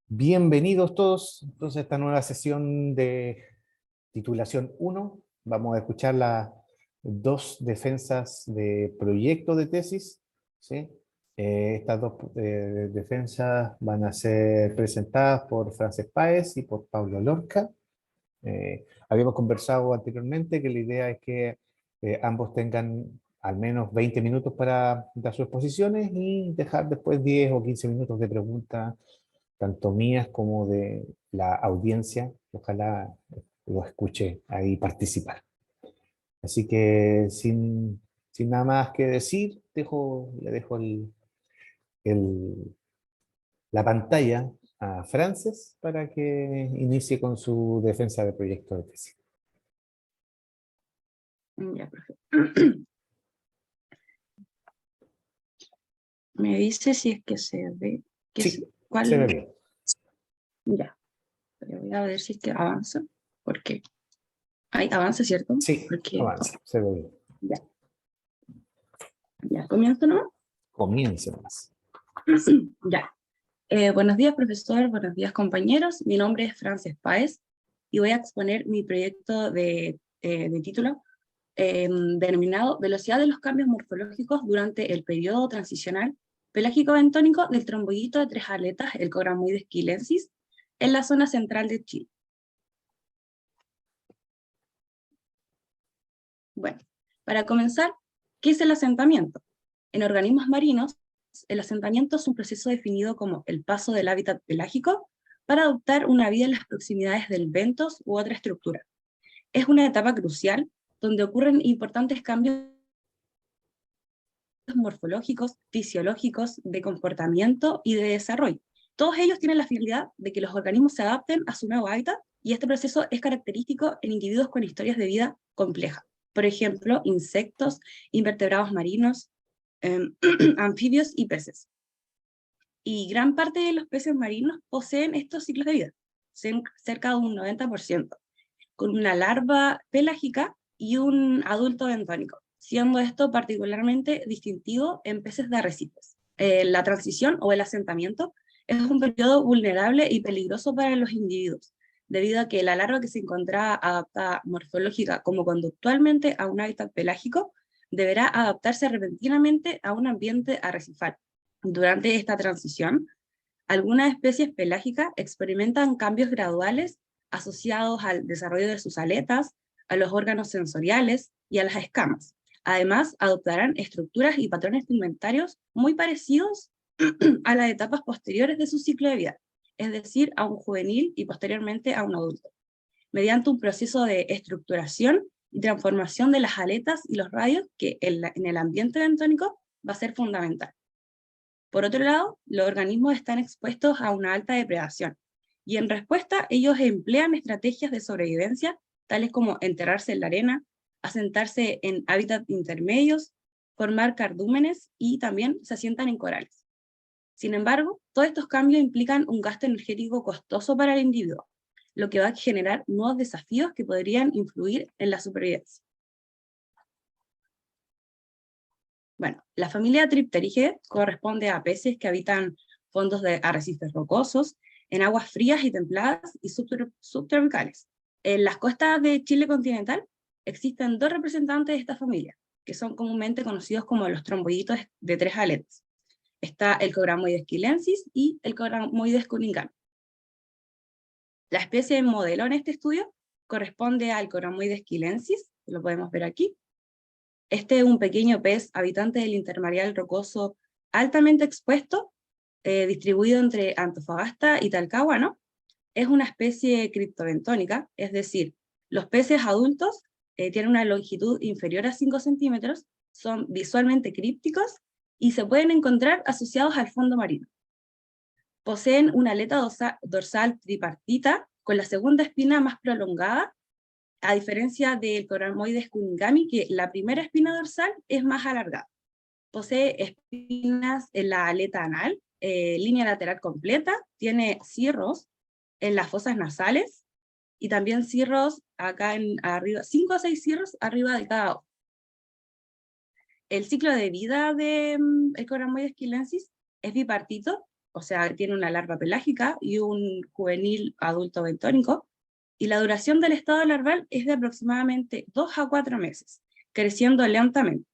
Bienvenidos todos entonces, a esta nueva sesión de titulación 1. Vamos a escuchar las dos defensas de proyecto de tesis, ¿sí? Estas dos defensas van a ser presentadas por Frances Páez y por Pablo Lorca. Habíamos conversado anteriormente que la idea es que ambos tengan al menos 20 minutos para dar sus exposiciones y dejar después 10 o 15 minutos de preguntas, tanto mías como de la audiencia. Ojalá lo escuche ahí participar. Así que sin nada más que decir, le dejo el- la pantalla a Frances para que inicie con su defensa de proyecto de tesis. Ya, perfecto. Me dice si es que se ve. Sí, ¿Cuál? se ve bien. Ya, pero voy a ver si es que avanza, porque hay avance, ¿cierto? Sí, Porque avanza, se ve bien. ya comienzo, ¿no? Comience más. Ya. Buenos días, profesor. Buenos días, compañeros. Mi nombre es Frances Páez y voy a exponer mi proyecto de título denominado Velocidad de los cambios morfológicos durante el periodo transicional pelágico-bentónico del tromboidito de tres aletas, el Cogramoides quilensis, en la zona central de Chile. Bueno, para comenzar, ¿qué es el asentamiento? En organismos marinos, el asentamiento es un proceso definido como el paso del hábitat pelágico para adoptar una vida en las proximidades del bentos u otra estructura. Es una etapa crucial donde ocurren importantes cambios morfológicos, fisiológicos, de comportamiento y de desarrollo. Todos ellos tienen la finalidad de que los organismos se adapten a su nuevo hábitat, y este proceso es característico en individuos con historias de vida complejas. Por ejemplo, insectos, invertebrados marinos, anfibios y peces. Y gran parte de los peces marinos poseen estos ciclos de vida, cerca de un 90%, con una larva pelágica y un adulto bentónico, siendo esto particularmente distintivo en peces de arrecifes. La transición o el asentamiento es un periodo vulnerable y peligroso para los individuos, debido a que la larva que se encontraba adaptada morfológica como conductualmente a un hábitat pelágico deberá adaptarse repentinamente a un ambiente arrecifal. Durante esta transición, algunas especies pelágicas experimentan cambios graduales asociados al desarrollo de sus aletas, a los órganos sensoriales y a las escamas. Además, adoptarán estructuras y patrones pigmentarios muy parecidos a las etapas posteriores de su ciclo de vida, es decir, a un juvenil y posteriormente a un adulto, mediante un proceso de estructuración y transformación de las aletas y los radios que en el ambiente bentónico va a ser fundamental. Por otro lado, los organismos están expuestos a una alta depredación, y en respuesta ellos emplean estrategias de sobrevivencia, tales como enterrarse en la arena, asentarse en hábitats intermedios, formar cardúmenes y también se asientan en corales. Sin embargo, todos estos cambios implican un gasto energético costoso para el individuo, lo que va a generar nuevos desafíos que podrían influir en la supervivencia. Bueno, la familia Tripterigidae corresponde a peces que habitan fondos de arrecifes rocosos, en aguas frías y templadas y subtropicales. En las costas de Chile continental existen dos representantes de esta familia, que son comúnmente conocidos como los tromboiditos de tres aletas. Está el Cogramoides quilensis y el Cogramoides cunningami. La especie modelo en este estudio corresponde al Cogramoides quilensis, lo podemos ver aquí. Este es un pequeño pez habitante del intermareal rocoso altamente expuesto, distribuido entre Antofagasta y Talcahuano. Es una especie criptobentónica, es decir, los peces adultos tienen una longitud inferior a 5 centímetros, son visualmente crípticos y se pueden encontrar asociados al fondo marino. Poseen una aleta dorsal tripartita con la segunda espina más prolongada, a diferencia del Cogramoides cunningami, que la primera espina dorsal es más alargada. Posee espinas en la aleta anal, línea lateral completa, tiene cirros en las fosas nasales, y también cirros acá arriba, 5 o 6 cirros arriba de cada ojo. El ciclo de vida del Cogramoides quilensis es bipartito, o sea, tiene una larva pelágica y un juvenil adulto bentónico, y la duración del estado larval es de aproximadamente 2 a 4 meses, creciendo lentamente.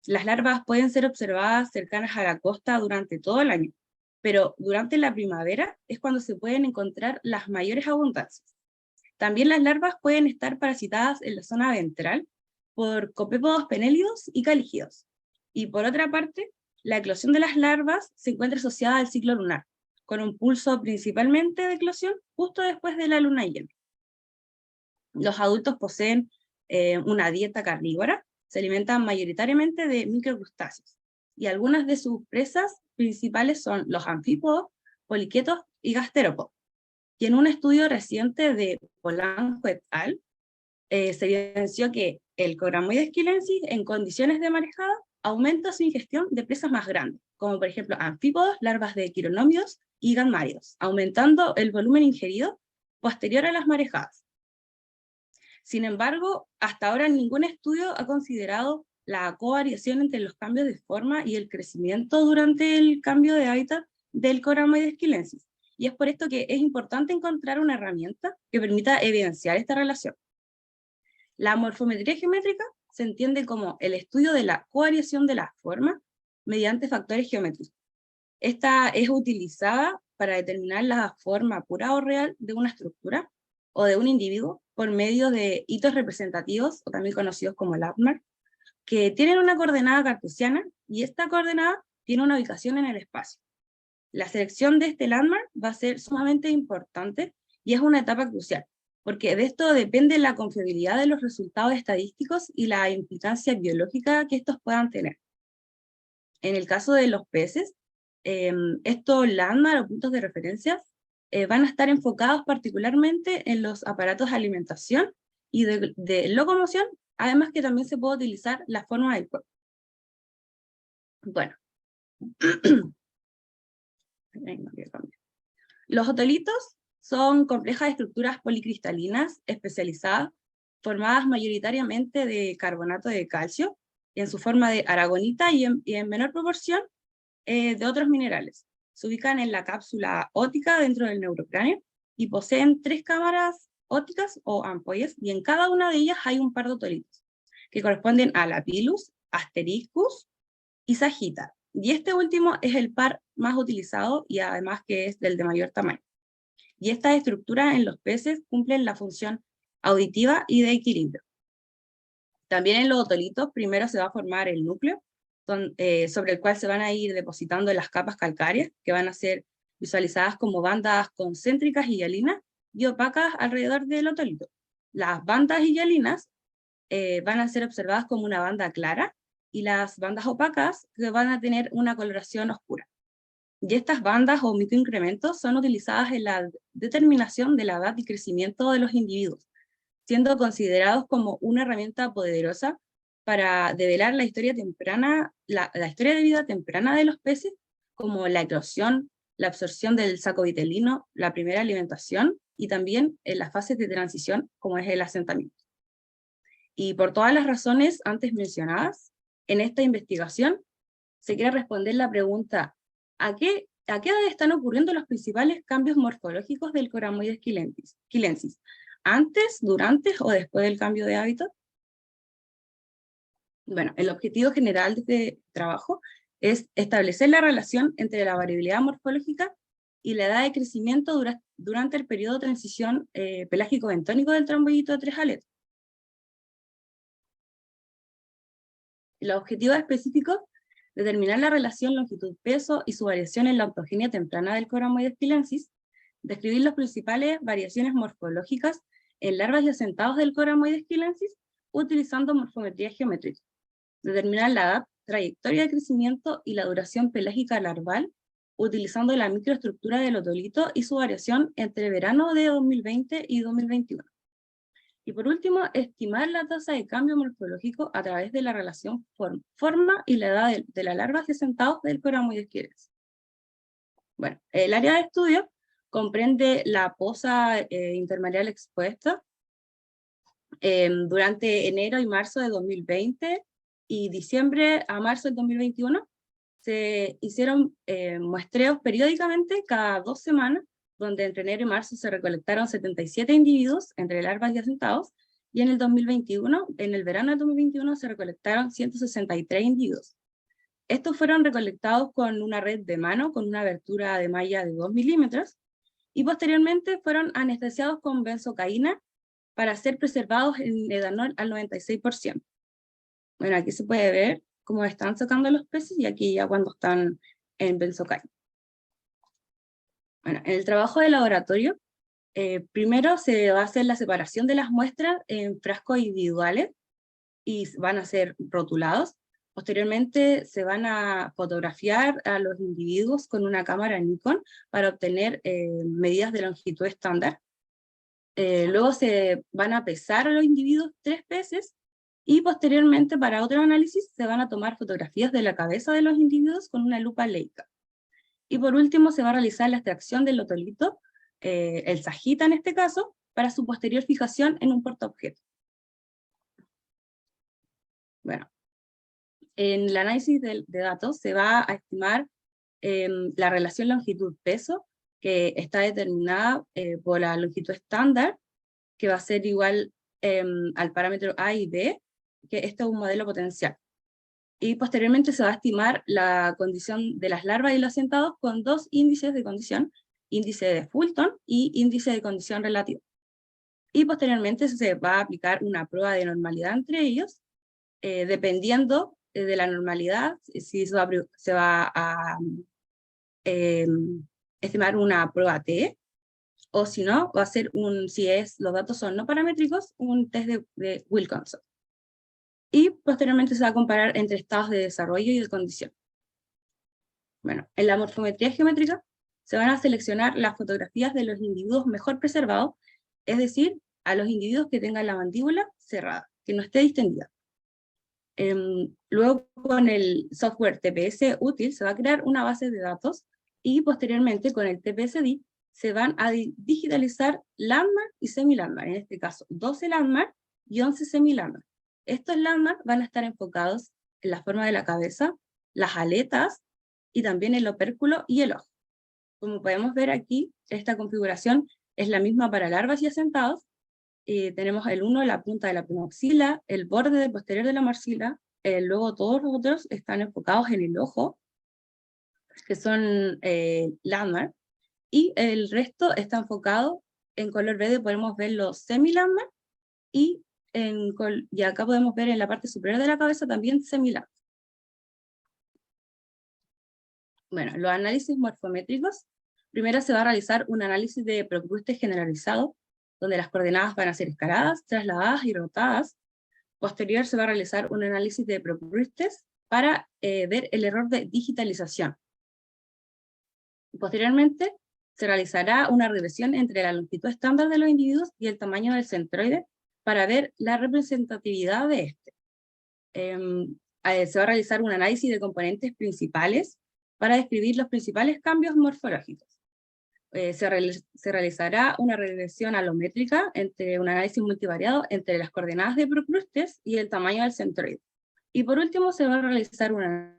Las larvas pueden ser observadas cercanas a la costa durante todo el año, pero durante la primavera es cuando se pueden encontrar las mayores abundancias. También las larvas pueden estar parasitadas en la zona ventral por copépodos penélidos y calígeos. Y por otra parte, la eclosión de las larvas se encuentra asociada al ciclo lunar, con un pulso principalmente de eclosión justo después de la luna llena. Los adultos poseen una dieta carnívora, se alimentan mayoritariamente de microcrustáceos, y algunas de sus presas principales son los anfípodos, poliquetos y gasterópodos. Y en un estudio reciente de Polanco et al., se evidenció que el Coramoides quilensis en condiciones de marejada aumenta su ingestión de presas más grandes, como por ejemplo anfípodos, larvas de quironómidos y ganmáridos, aumentando el volumen ingerido posterior a las marejadas. Sin embargo, hasta ahora ningún estudio ha considerado la covariación entre los cambios de forma y el crecimiento durante el cambio de hábitat del Coramoides quilensis. Y es por esto que es importante encontrar una herramienta que permita evidenciar esta relación. La morfometría geométrica se entiende como el estudio de la covariación de la forma mediante factores geométricos. Esta es utilizada para determinar la forma pura o real de una estructura o de un individuo por medio de hitos representativos, o también conocidos como landmark, que tienen una coordenada cartesiana, y esta coordenada tiene una ubicación en el espacio. La selección de este landmark va a ser sumamente importante y es una etapa crucial, porque de esto depende la confiabilidad de los resultados estadísticos y la implicancia biológica que estos puedan tener. En el caso de los peces, estos landmarks o puntos de referencia van a estar enfocados particularmente en los aparatos de alimentación y de locomoción, además que también se puede utilizar la forma del cuerpo. Bueno. Los otolitos son complejas estructuras policristalinas especializadas, formadas mayoritariamente de carbonato de calcio, en su forma de aragonita y en menor proporción de otros minerales. Se ubican en la cápsula óptica dentro del neurocráneo y poseen 3 cámaras ópticas o ampollas, y en cada una de ellas hay un par de otolitos, que corresponden a Lapillus, Astericus y Sagitta. Y este último es el par más utilizado y además que es del de mayor tamaño. Y estas estructuras en los peces cumplen la función auditiva y de equilibrio. También en los otolitos primero se va a formar el núcleo, sobre el cual se van a ir depositando las capas calcáreas, que van a ser visualizadas como bandas concéntricas y hialinas y opacas alrededor del otolito. Las bandas hialinas van a ser observadas como una banda clara, y las bandas opacas que van a tener una coloración oscura. Y estas bandas o microincrementos son utilizadas en la determinación de la edad y crecimiento de los individuos, siendo considerados como una herramienta poderosa para develar la historia temprana, la historia de vida temprana de los peces, como la eclosión, la absorción del saco vitelino, la primera alimentación, y también en las fases de transición, como es el asentamiento. Y por todas las razones antes mencionadas, en esta investigación se quiere responder la pregunta: ¿a qué edad están ocurriendo los principales cambios morfológicos del Coramoides quilensis? ¿Antes, durante o después del cambio de hábitat? Bueno, el objetivo general de este trabajo es establecer la relación entre la variabilidad morfológica y la edad de crecimiento durante el periodo de transición pelágico-bentónico del trombollito de 3 aletas. Los objetivos específicos: determinar la relación longitud-peso y su variación en la ontogenia temprana del Coramoides quilensis, describir las principales variaciones morfológicas en larvas y asentados del Coramoides quilensis utilizando morfometría geométrica, determinar la edad, trayectoria de crecimiento y la duración pelágica larval utilizando la microestructura del otolito y su variación entre verano de 2020 y 2021. Y por último, estimar la tasa de cambio morfológico a través de la relación forma y la edad de la larva y asentados del Coramoides quilensis. Bueno, el área de estudio comprende la poza intermareal expuesta durante enero y marzo de 2020 y diciembre a marzo del 2021. se hicieron muestreos periódicamente cada 2 semanas, donde entre enero y marzo se recolectaron 77 individuos entre larvas y asentados, y en el 2021, en el verano del 2021, se recolectaron 163 individuos. Estos fueron recolectados con una red de mano, con una abertura de malla de 2 milímetros, y posteriormente fueron anestesiados con benzocaína para ser preservados en etanol al 96%. Bueno, aquí se puede ver cómo están sacando los peces, y aquí ya cuando están en benzocaína. Bueno, en el trabajo de laboratorio, primero se va a hacer la separación de las muestras en frascos individuales, y van a ser rotulados. Posteriormente se van a fotografiar a los individuos con una cámara Nikon para obtener medidas de longitud estándar. Luego se van a pesar a los individuos 3 veces, y posteriormente para otro análisis se van a tomar fotografías de la cabeza de los individuos con una lupa Leica. Y por último se va a realizar la extracción del otolito, el sajita en este caso, para su posterior fijación en un portaobjeto. Bueno, en el análisis de datos se va a estimar la relación longitud-peso, que está determinada por la longitud estándar, que va a ser igual al parámetro A y B, que este es un modelo potencial. Y posteriormente se va a estimar la condición de las larvas y los asentados con 2 índices de condición, índice de Fulton y índice de condición relativa. Y posteriormente se va a aplicar una prueba de normalidad entre ellos, dependiendo de la normalidad, si se va a estimar una prueba T, o si no, va a ser si los datos son no paramétricos, un test de Wilkinson. Y posteriormente se va a comparar entre estados de desarrollo y de condición. Bueno, en la morfometría geométrica se van a seleccionar las fotografías de los individuos mejor preservados, es decir, a los individuos que tengan la mandíbula cerrada, que no esté distendida. Luego con el software TPS útil se va a crear una base de datos, y posteriormente con el TPS-D se van a digitalizar landmark y semi-landmark, en este caso 12 landmark y 11 semi-landmark. Estos landmark van a estar enfocados en la forma de la cabeza, las aletas y también el opérculo y el ojo. Como podemos ver aquí, esta configuración es la misma para larvas y asentados. Tenemos el 1, la punta de la premaxila, el borde posterior de la maxila, luego todos los otros están enfocados en el ojo, que son landmark, y el resto está enfocado en color verde. Podemos ver los semi-landmark, y acá podemos ver en la parte superior de la cabeza también semi-landmark. Bueno, los análisis morfométricos. Primero se va a realizar un análisis de Procrustes generalizado, donde las coordenadas van a ser escaladas, trasladadas y rotadas. Posterior se va a realizar un análisis de Procrustes para ver el error de digitalización. Posteriormente se realizará una regresión entre la longitud estándar de los individuos y el tamaño del centroide para ver la representatividad de este. Se va a realizar un análisis de componentes principales para describir los principales cambios morfológicos. Se realizará una regresión alométrica entre un análisis multivariado entre las coordenadas de Procrustes y el tamaño del centroide. Y por último se va a realizar una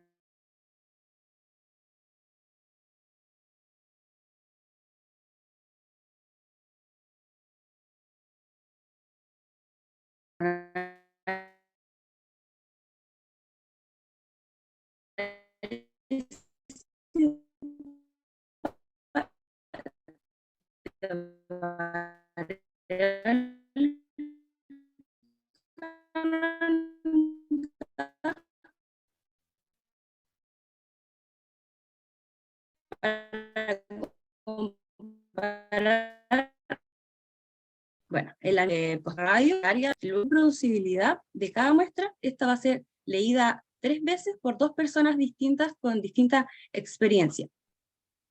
bueno, en la postradio, la reproducibilidad de cada muestra, esta va a ser leída 3 veces por 2 personas distintas con distinta experiencia.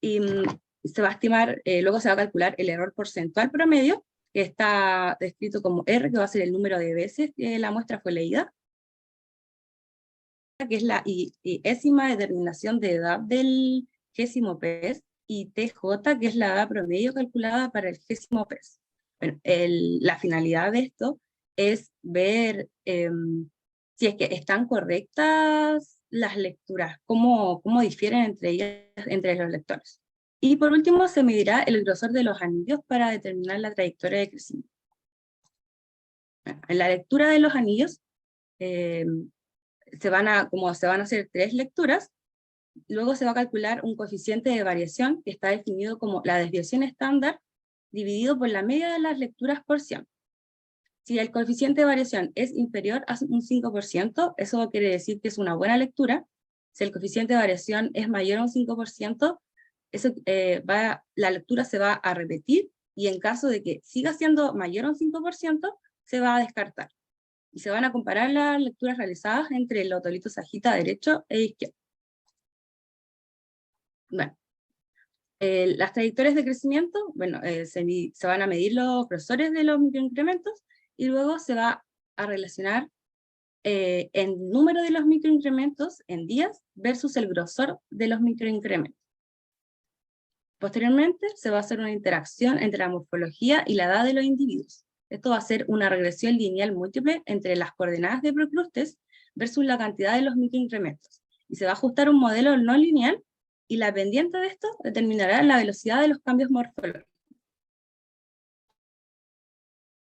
Y se va a estimar, luego se va a calcular el error porcentual promedio, que está descrito como R, que va a ser el número de veces que la muestra fue leída, que es la iésima determinación de edad del gésimo pez, y TJ, que es la edad promedio calculada para el gésimo pez. Bueno, la finalidad de esto es ver si es que están correctas las lecturas, cómo difieren entre ellas, entre los lectores. Y por último, se medirá el grosor de los anillos para determinar la trayectoria de crecimiento. En la lectura de los anillos, como se van a hacer 3 lecturas, luego se va a calcular un coeficiente de variación que está definido como la desviación estándar dividido por la media de las lecturas por 100. Si el coeficiente de variación es inferior a un 5%, eso quiere decir que es una buena lectura. Si el coeficiente de variación es mayor a un 5%, la lectura se va a repetir, y en caso de que siga siendo mayor a un 5%, se va a descartar. Y se van a comparar las lecturas realizadas entre el otolito sajita derecho e izquierdo. Bueno, las trayectorias de crecimiento, bueno, se van a medir los grosores de los microincrementos, y luego se va a relacionar el número de los microincrementos en días versus el grosor de los microincrementos. Posteriormente, se va a hacer una interacción entre la morfología y la edad de los individuos. Esto va a ser una regresión lineal múltiple entre las coordenadas de Procrustes versus la cantidad de los microincrementos. Y se va a ajustar un modelo no lineal, y la pendiente de esto determinará la velocidad de los cambios morfológicos.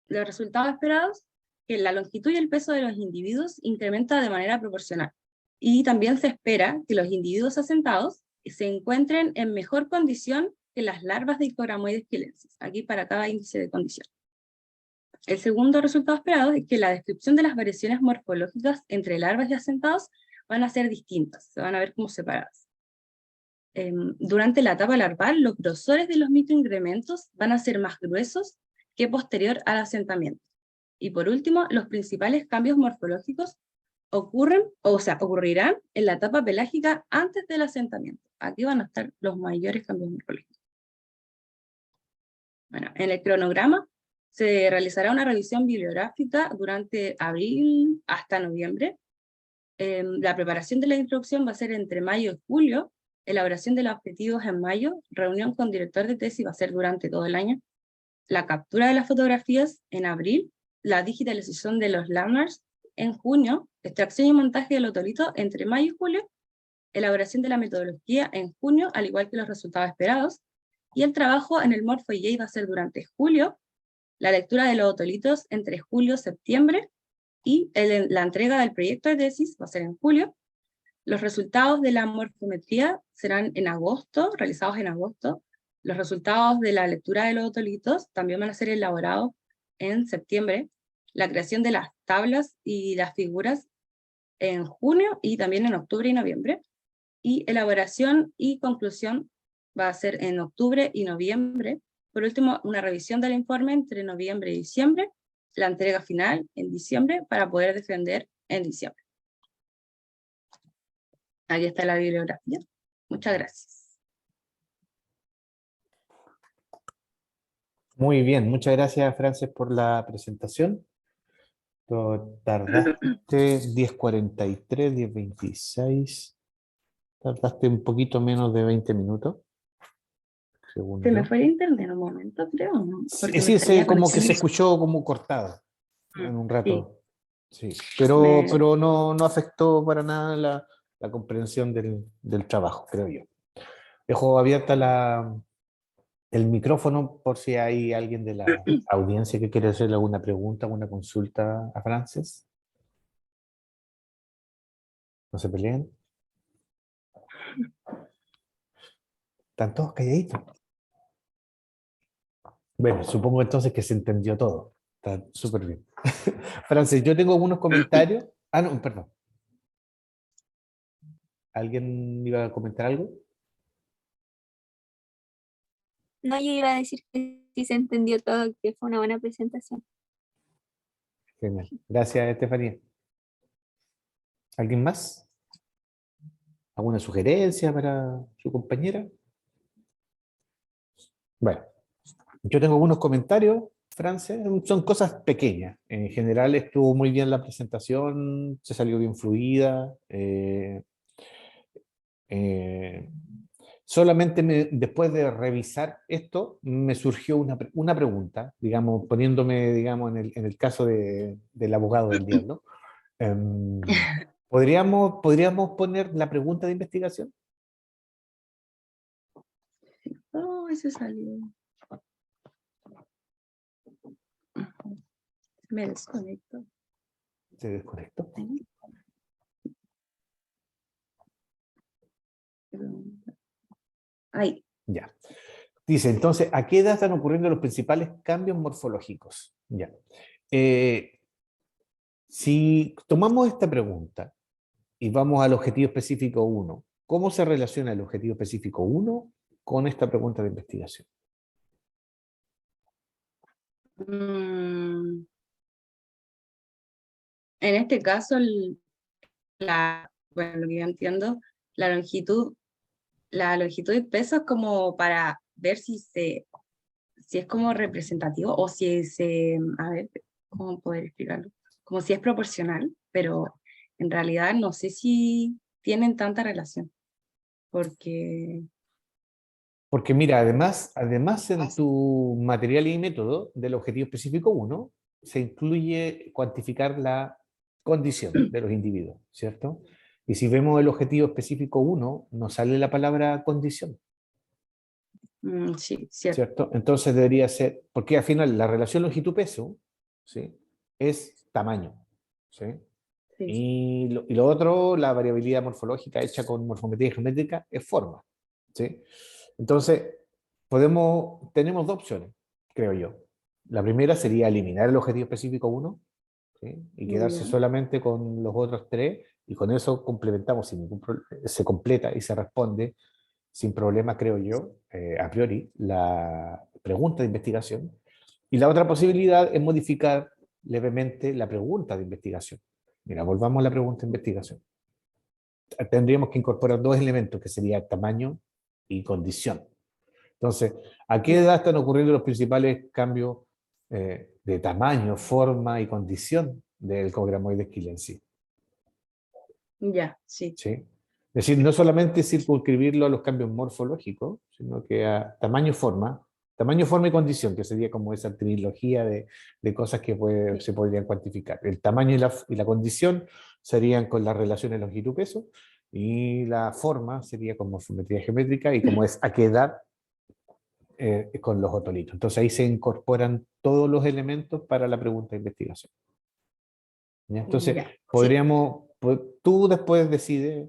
Los resultados esperados, que la longitud y el peso de los individuos incrementa de manera proporcional. Y también se espera que los individuos asentados se encuentren en mejor condición que las larvas de Iccogramoides quilensis, aquí para cada índice de condición. El segundo resultado esperado es que la descripción de las variaciones morfológicas entre larvas y asentados van a ser distintas, se van a ver como separadas. Durante la etapa larval, los grosores de los microincrementos van a ser más gruesos que posterior al asentamiento. Y por último, los principales cambios morfológicos ocurrirán en la etapa pelágica antes del asentamiento. Aquí van a estar los mayores cambios morfológicos. Bueno, en el cronograma se realizará una revisión bibliográfica durante abril hasta noviembre. La preparación de la introducción va a ser entre mayo y julio, elaboración de los objetivos en mayo, reunión con director de tesis va a ser durante todo el año, la captura de las fotografías en abril, la digitalización de los landmarks en junio, extracción y montaje del otolito entre mayo y julio, elaboración de la metodología en junio, al igual que los resultados esperados, y el trabajo en el Morpho-J va a ser durante julio, la lectura de los otolitos entre julio y septiembre, y la entrega del proyecto de tesis va a ser en julio. Los resultados de la morfometría serán en agosto, realizados en agosto. Los resultados de la lectura de los otolitos también van a ser elaborados en septiembre. La creación de las tablas y las figuras en junio, y también en octubre y noviembre. Y elaboración y conclusión va a ser en octubre y noviembre. Por último, una revisión del informe entre noviembre y diciembre, la entrega final en diciembre para poder defender en diciembre. Aquí está la bibliografía. Muchas gracias. Muy bien, muchas gracias, Frances, por la presentación. Tardaste 10:43, 10:26. Tardaste un poquito menos de 20 minutos. Se me fue el internet en un momento, creo, ¿no? Sí, como que se escuchó como cortado en un rato. Sí, pero no afectó para nada la comprensión del trabajo, creo yo. Dejo abierta el micrófono por si hay alguien de la audiencia que quiere hacerle alguna pregunta, alguna consulta a Frances. No se peleen. Están todos calladitos. Bueno, supongo entonces que se entendió todo. Está súper bien. Frances, yo tengo algunos comentarios. Ah, no, perdón. ¿Alguien iba a comentar algo? No, yo iba a decir que sí se entendió todo, que fue una buena presentación. Genial. Gracias, Estefanía. ¿Alguien más? ¿Alguna sugerencia para su compañera? Bueno, yo tengo algunos comentarios, Frances, son cosas pequeñas. En general estuvo muy bien la presentación, se salió bien fluida. Solamente después de revisar esto, me surgió una pregunta, digamos, poniéndome, digamos, en el caso del abogado del diablo. ¿Podríamos poner la pregunta de investigación? Oh, ese salió. Me desconecto. Se desconectó. Ahí. Ya. Dice, entonces, ¿a qué edad están ocurriendo los principales cambios morfológicos? Ya. Si tomamos esta pregunta y vamos al objetivo específico 1, ¿cómo se relaciona el objetivo específico 1 con esta pregunta de investigación? En este caso, bueno, lo que yo entiendo, la longitud y peso es como para ver si es como representativo o si a ver, ¿cómo poder explicarlo? Como si es proporcional, pero en realidad no sé si tienen tanta relación, porque Porque mira, además en tu material y método del objetivo específico 1, se incluye cuantificar la condición de los individuos, ¿cierto? Y si vemos el objetivo específico 1, nos sale la palabra condición, sí, cierto. ¿cierto? Entonces debería ser, porque al final la relación longitud-peso, ¿sí? Es tamaño, ¿sí? Sí. Y lo otro, la variabilidad morfológica hecha con morfometría geométrica, es forma, ¿sí? Entonces, tenemos dos opciones, creo yo. La primera sería eliminar el objetivo específico 1, ¿sí? Y quedarse Ya. solamente con los otros tres, y con eso complementamos, se completa y se responde sin problema, creo yo, a priori, la pregunta de investigación. Y la otra posibilidad es modificar levemente la pregunta de investigación. Mira, volvamos a la pregunta de investigación. Tendríamos que incorporar dos elementos, que sería tamaño y condición. Entonces, ¿a qué edad están ocurriendo los principales cambios de tamaño, forma y condición del cogramoide esquilensis? Ya, sí. ¿Sí? Es decir, no solamente circunscribirlo a los cambios morfológicos, sino que a tamaño, forma y condición, que sería como esa trilogía de cosas que se podrían cuantificar. El tamaño y la condición serían con las relaciones longitud-peso, y la forma sería con morfometría geométrica, y como es a qué edad con los otolitos. Entonces ahí se incorporan todos los elementos para la pregunta de investigación. ¿Ya? Entonces, Ya, sí. tú después decides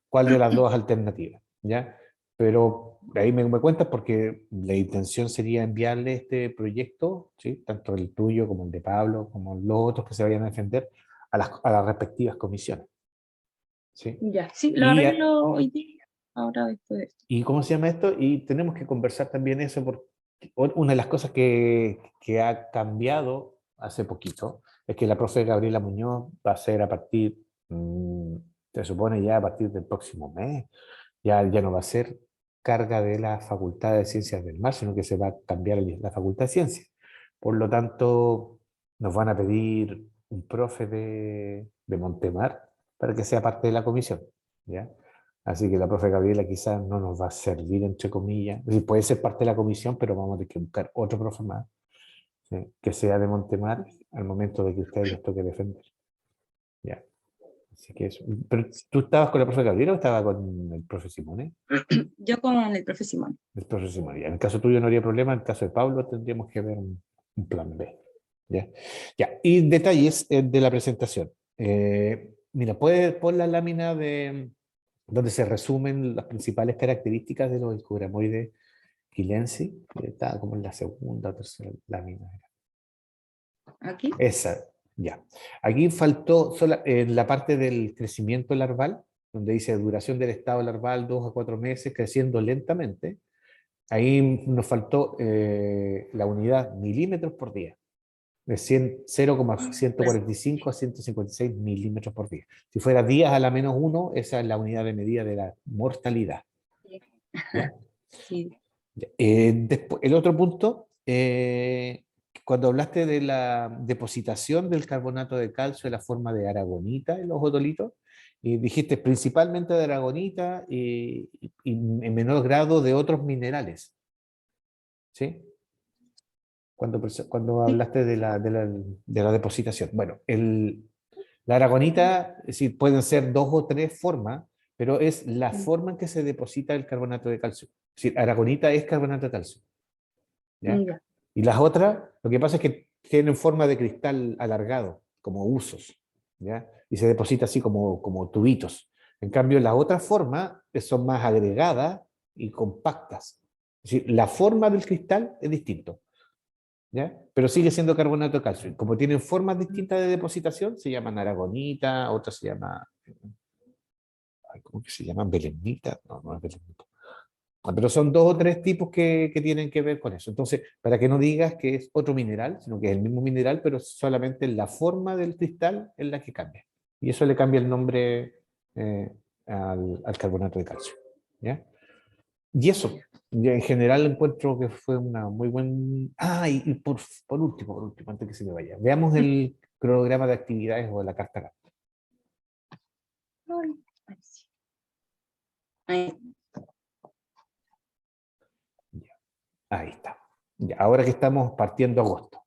cuál de las dos alternativas, ¿ya? Pero ahí me cuentas, porque la intención sería enviarle este proyecto, ¿sí? Tanto el tuyo como el de Pablo, como los otros que se vayan a defender, a las respectivas comisiones, ¿sí? Ya, sí, lo Y, arreglo hoy día, ahora después de esto. ¿Y cómo se llama esto? Y tenemos que conversar también eso, porque una de las cosas que ha cambiado hace poquito es que la profe Gabriela Muñoz va a ser a partir, se supone ya a partir del próximo mes, ya no va a ser carga de la Facultad de Ciencias del Mar, sino que se va a cambiar la Facultad de Ciencias. Por lo tanto, nos van a pedir un profe de Montemar para que sea parte de la comisión, ¿ya? Así que la profe Gabriela quizás no nos va a servir, entre comillas. Es decir, puede ser parte de la comisión, pero vamos a tener que buscar otro profe más, ¿sí? Que sea de Montemar al momento de que a ustedes les toque defender. Ya. Así que eso. ¿Pero tú estabas con la profe Gabriela o estabas con el profe Simone? Yo con el profe Simón. El profe Simone. Ya. En el caso tuyo no habría problema, en el caso de Pablo tendríamos que ver un plan B. ¿Ya? Ya. Y detalles de la presentación. Mira, puedes pon la lámina donde se resumen las principales características de los escogramoides quilensis, que está como en la segunda o tercera lámina. Aquí. Esa, ya. Aquí faltó en la parte del crecimiento larval, donde dice duración del estado larval 2 a 4 meses, creciendo lentamente. Ahí nos faltó la unidad milímetros por día, de 0,145 a 156 milímetros por día. Si fuera días a la -1, esa es la unidad de medida de la mortalidad. ¿Ya? Sí. El otro punto, cuando hablaste de la depositación del carbonato de calcio en la forma de aragonita en los otolitos, y dijiste principalmente de aragonita y en menor grado de otros minerales, ¿sí? Cuando Sí. hablaste de la depositación. Bueno, La aragonita, es decir, pueden ser 2 o 3 formas, pero es la forma en que se deposita el carbonato de calcio. Es decir, aragonita es carbonato de calcio. ¿Ya? Ya. Y las otras, lo que pasa es que tienen forma de cristal alargado, como usos, ¿ya? Y se deposita así como tubitos. En cambio, las otras formas son más agregadas y compactas. Es decir, la forma del cristal es distinto, ¿ya? Pero sigue siendo carbonato de calcio. Y como tienen formas distintas de depositación, se llaman aragonita, otras se llama, ¿cómo que se llaman? Belemnita. No, no es belemnita. Pero son 2 o 3 tipos que tienen que ver con eso. Entonces, para que no digas que es otro mineral, sino que es el mismo mineral, pero solamente la forma del cristal es la que cambia. Y eso le cambia el nombre eh, al carbonato de calcio. ¿Ya? Y eso, yo en general encuentro que fue una muy buen... Ah, y por último, antes que se me vaya, veamos el cronograma de actividades o la carta Gantt. Ay, ay, sí. Ahí. Ahí está. Ya, ahora que estamos partiendo agosto.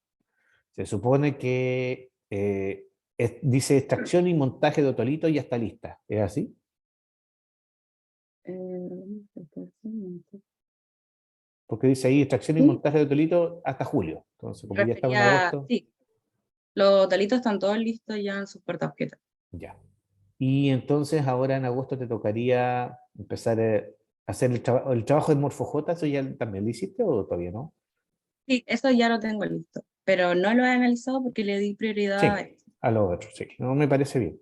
Se supone que dice extracción y montaje de otolito y ya está lista. ¿Es así? Porque dice ahí extracción y Sí, montaje de otolito hasta julio. Entonces, como ya estamos en refería, agosto, sí, los talitos están todos listos ya en sus portaobjetos. ya. Y entonces ahora en agosto te tocaría empezar a hacer el trabajo de MorfoJ. ¿Eso ya también lo hiciste o todavía no? Sí, eso ya lo tengo listo, pero no lo he analizado porque le di prioridad a Sí, esto. a lo otro, sí. No me parece bien.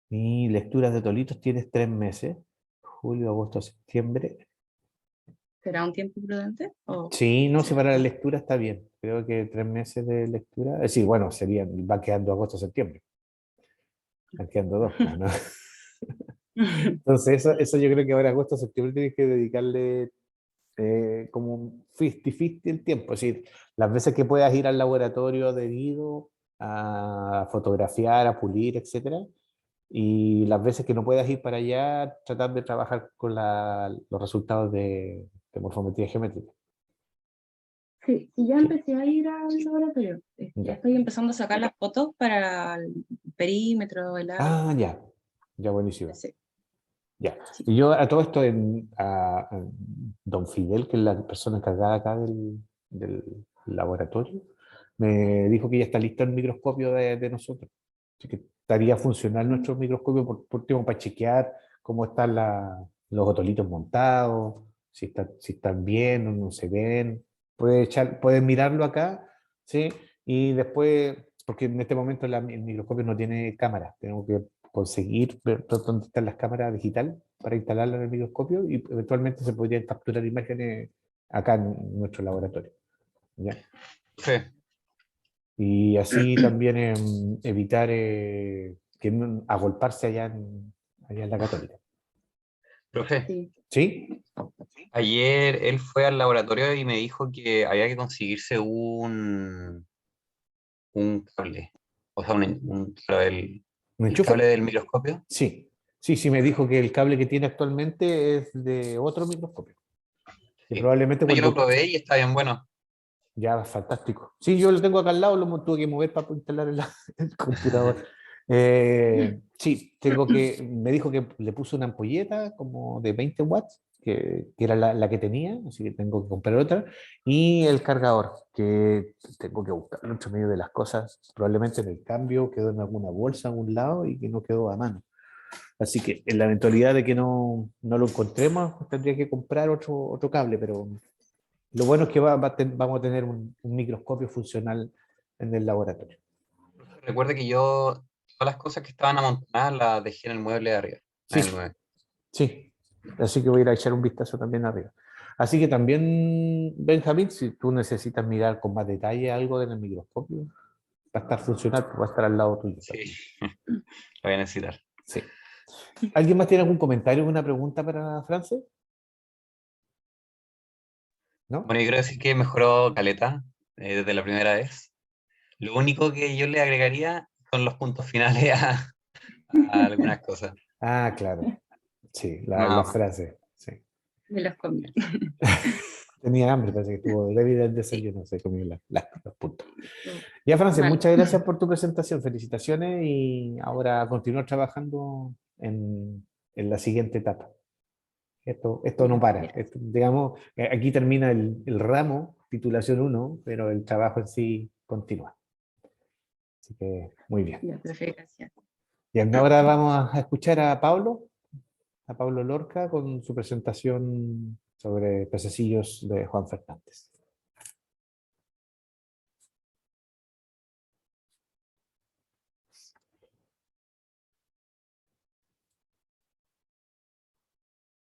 Y lecturas de otolitos tienes 3 meses. Julio, agosto, septiembre. ¿Será un tiempo prudente? O Sí, no, si sí. para la lectura está bien. Creo que 3 meses de lectura. Sí, bueno, va quedando agosto, septiembre. Van quedando 2, pues, ¿no? Entonces, eso yo creo que ahora agosto, septiembre tienes que dedicarle como un 50-50 el tiempo. Es decir, las veces que puedas ir al laboratorio debido a fotografiar, a pulir, etcétera. Y las veces que no puedas ir para allá, tratar de trabajar con los resultados de morfometría geométrica. Sí, y ya Sí, empecé a ir al laboratorio. Ya ya. estoy empezando a sacar las fotos para el perímetro, el área. Ah, ya. Ya, buenísimo. Sí, Ya. sí. Y yo a todo esto, a don Fidel, que es la persona encargada acá del laboratorio, me dijo que ya está listo el microscopio de nosotros. Así que estaría funcional nuestro microscopio por último para chequear cómo están los otolitos montados, si están bien o no se ven. Puedes mirarlo acá, ¿sí? Y después, porque en este momento el microscopio no tiene cámara, tengo que conseguir ver dónde están las cámaras digitales para instalarlas en el microscopio y eventualmente se podrían capturar imágenes acá en nuestro laboratorio. ¿Ya? Sí, Y así también evitar agolparse allá en la Católica. profe, Sí. ¿Sí? ayer él fue al laboratorio y me dijo que había que conseguirse un cable, o sea, ¿Un el enchufe? cable del microscopio. Sí. Sí, sí, me dijo que el cable que tiene actualmente es de otro microscopio. Y Sí. probablemente Yo lo cuando... probé y está bien bueno. Ya, fantástico. Sí, yo lo tengo acá al lado, tuve que mover para instalar el computador. Sí, me dijo que le puso una ampolleta como de 20 watts, que era la que tenía, así que tengo que comprar otra, y el cargador, que tengo que buscar entre medio de las cosas, probablemente en el cambio quedó en alguna bolsa a un lado y que no quedó a mano. Así que en la eventualidad de que no lo encontremos, pues tendría que comprar otro cable, pero lo bueno es que vamos a tener un microscopio funcional en el laboratorio. Recuerde que yo, todas las cosas que estaban amontonadas las dejé en el mueble de arriba, en el Sí, 9. sí. Así que voy a ir a echar un vistazo también arriba. Así que también, Benjamín, si tú necesitas mirar con más detalle algo en el microscopio, va a estar funcional, pues va a estar al lado tuyo Sí, también. lo voy a necesitar. Sí. ¿Alguien más tiene algún comentario o una pregunta para Frances? ¿No? Bueno, yo creo decir que mejoró caleta desde la primera vez. Lo único que yo le agregaría son los puntos finales a algunas cosas. Ah, claro. Sí, la Nada más. frase. Sí. Me los comí. Tenía hambre, parece que tuvo débil el Sí. desayuno, se comió los puntos. Ya, Frances, Vale. muchas gracias por tu presentación, felicitaciones y ahora continuar trabajando en la siguiente etapa. Esto no Ya, para. gracias. Digamos, aquí termina el ramo, titulación uno, pero el trabajo en sí continúa. Así que muy bien. Ya, perfecto, gracias. Y ahora vamos a escuchar a Pablo Lorca con su presentación sobre pececillos de Juan Fernández.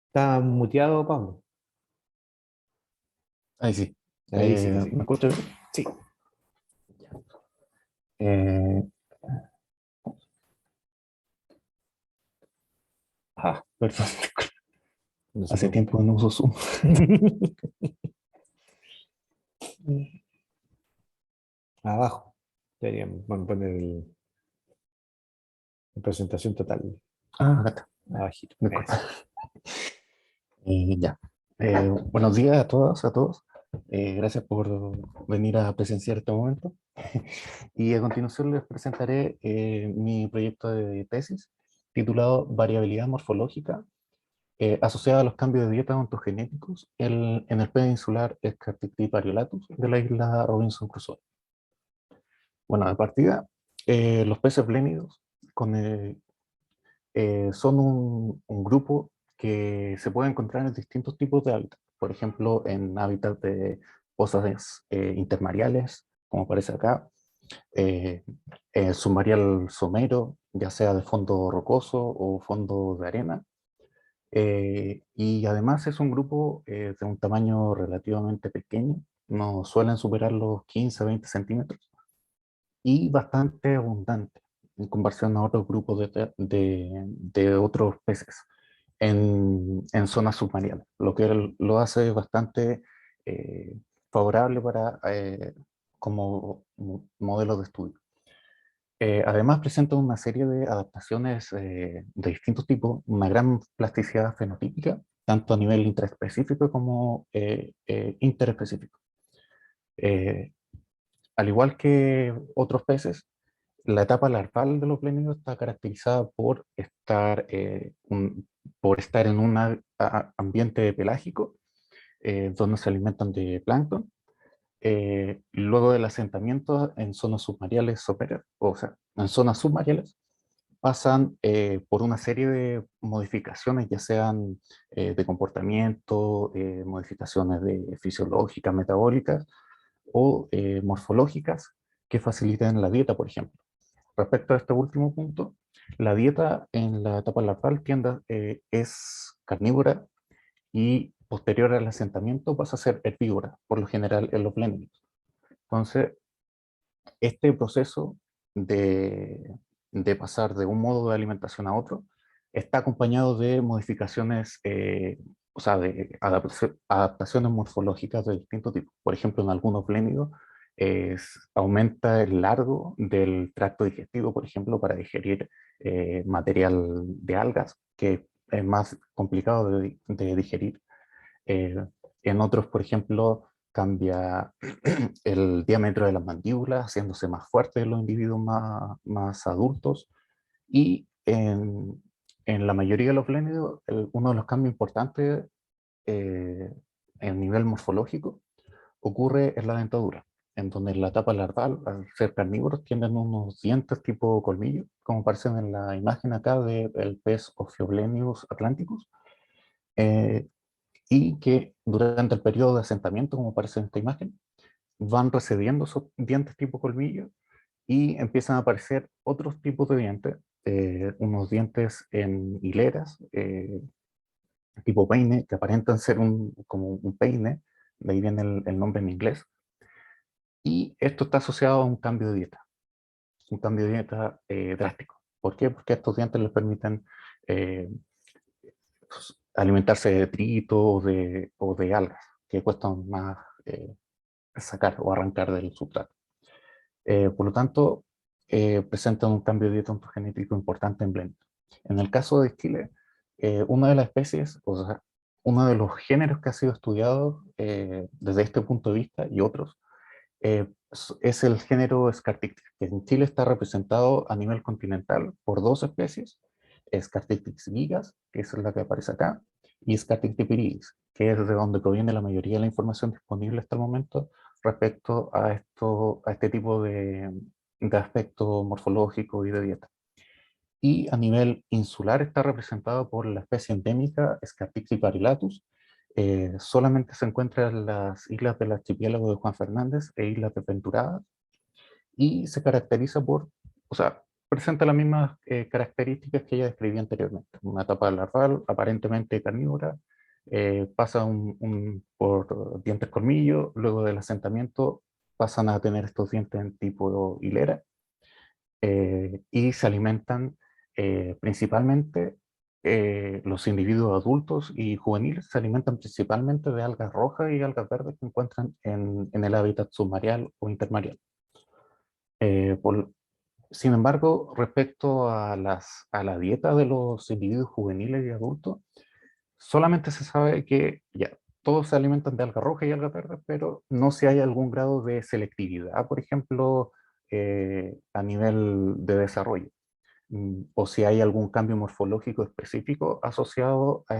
¿Está muteado, Pablo? Ahí sí. Ahí sí, sí. ¿Me escuchas? Sí. Eh, perdón. No se Hace preocupe. tiempo que no uso Zoom. Abajo. Deberíamos poner la presentación total. Acá está. Abajito. Disculpa. Eso. Ya. Buenos días a todas, a todos. Gracias por venir a presenciar este momento. Y a continuación les presentaré mi proyecto de tesis titulado Variabilidad morfológica asociada a los cambios de dieta ontogenéticos en el pez insular Scarticti pariolatus de la isla Robinson Crusoe. Bueno, de partida, los peces blénidos son un grupo que se puede encontrar en distintos tipos de hábitats. Por ejemplo, en hábitats de pozas intermareales, como aparece acá, eh, submareal somero, ya sea de fondo rocoso o fondo de arena. Y además es un grupo de un tamaño relativamente pequeño, no suelen superar los 15 a 20 centímetros, y bastante abundante en comparación a otros grupos de otros peces en zonas submarinas, lo que lo hace bastante eh, favorable para, como modelo de estudio. Además presenta una serie de adaptaciones de distintos tipos, una gran plasticidad fenotípica, tanto a nivel intraespecífico como interespecífico. Eh, Al igual que otros peces, la etapa larval de los blénidos está caracterizada por estar en un ambiente pelágico, donde se alimentan de plancton. Luego del asentamiento en zonas submareales o sea, en zonas submareales, pasan por una serie de modificaciones, ya sean de comportamiento, modificaciones fisiológicas, metabólicas o morfológicas que faciliten la dieta, por ejemplo. Respecto a este último punto, la dieta en la etapa larval es carnívora y posterior al asentamiento pasa a ser herbívora, por lo general en los blénidos. Entonces, este proceso de pasar de un modo de alimentación a otro está acompañado de modificaciones, o sea, de adaptaciones morfológicas de distintos tipos. Por ejemplo, en algunos blénidos aumenta el largo del tracto digestivo, por ejemplo, para digerir material de algas, que es más complicado de digerir. Eh, en otros, por ejemplo, cambia el diámetro de las mandíbulas, haciéndose más fuerte en los individuos más adultos. Y en la mayoría de los blénidos, uno de los cambios importantes eh, en nivel morfológico ocurre en la dentadura, en donde en la etapa larval, al ser carnívoros, tienen unos dientes tipo colmillo, como aparecen en la imagen acá del pez Ophioblenius atlanticus, eh, y que durante el periodo de asentamiento, como aparece en esta imagen, van recediendo esos dientes tipo colmillo y empiezan a aparecer otros tipos de dientes, unos dientes en hileras, tipo peine, que aparentan ser como un peine, de ahí viene el nombre en inglés, y esto está asociado a un cambio de dieta drástico. ¿Por qué? Porque estos dientes les permiten eh, alimentarse de detritos o de algas, que cuestan más sacar o arrancar del sustrato. Por lo tanto, presentan un cambio de dieta ontogenético importante en Blend. En el caso de Chile, una de las especies, o sea, uno de los géneros que ha sido estudiado desde este punto de vista y otros, es el género Scartictis, que en Chile está representado a nivel continental por 2 especies, Scartictis gigas, que es la que aparece acá, y Scartictis viridis, que es de donde proviene la mayoría de la información disponible hasta el momento respecto a este tipo de aspecto morfológico y de dieta. Y a nivel insular está representado por la especie endémica Scartictis parilatus. Solamente se encuentra en las islas del archipiélago de Juan Fernández e islas desventuradas, y se caracteriza por, o sea, presenta las mismas características que ya describí anteriormente. Una etapa larval aparentemente carnívora, pasa por dientes colmillo, luego del asentamiento pasan a tener estos dientes en tipo hilera, y se alimentan principalmente, los individuos adultos y juveniles se alimentan principalmente de algas rojas y algas verdes que encuentran en el hábitat submareal o intermareal. Eh, por- Sin embargo, respecto a la dieta de los individuos juveniles y adultos, solamente se sabe que ya todos se alimentan de algas rojas y algas verdes, pero no si hay algún grado de selectividad, por ejemplo, a nivel de desarrollo, o si hay algún cambio morfológico específico asociado a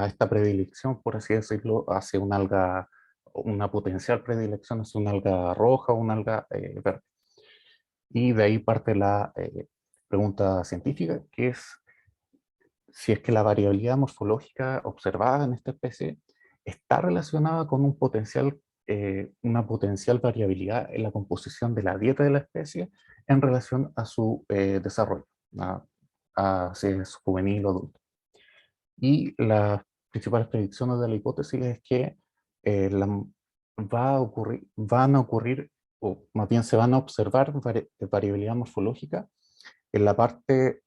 esta predilección, por así decirlo, hacia un alga, una potencial predilección hacia una alga roja o una alga verde. Y de ahí parte la pregunta científica, que es si es que la variabilidad morfológica observada en esta especie está relacionada con una potencial variabilidad en la composición de la dieta de la especie en relación a su desarrollo, si es juvenil o adulto. Y las principales predicciones de la hipótesis es que van a ocurrir, o más bien se van a observar variabilidad morfológica en la parte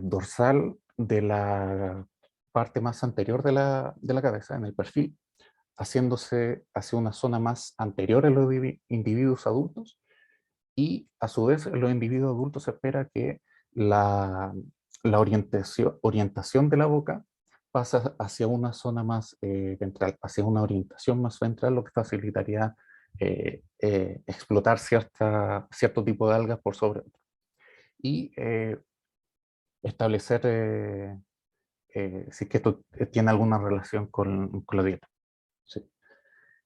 dorsal de la parte más anterior de la cabeza, en el perfil, haciéndose hacia una zona más anterior en los individuos adultos, y a su vez en los individuos adultos se espera que la, la orientación de la boca pasa hacia una zona más ventral, hacia una orientación más ventral, lo que facilitaría explotar cierto tipo de algas por sobre otro. Y establecer si es que esto tiene alguna relación con la dieta. Sí.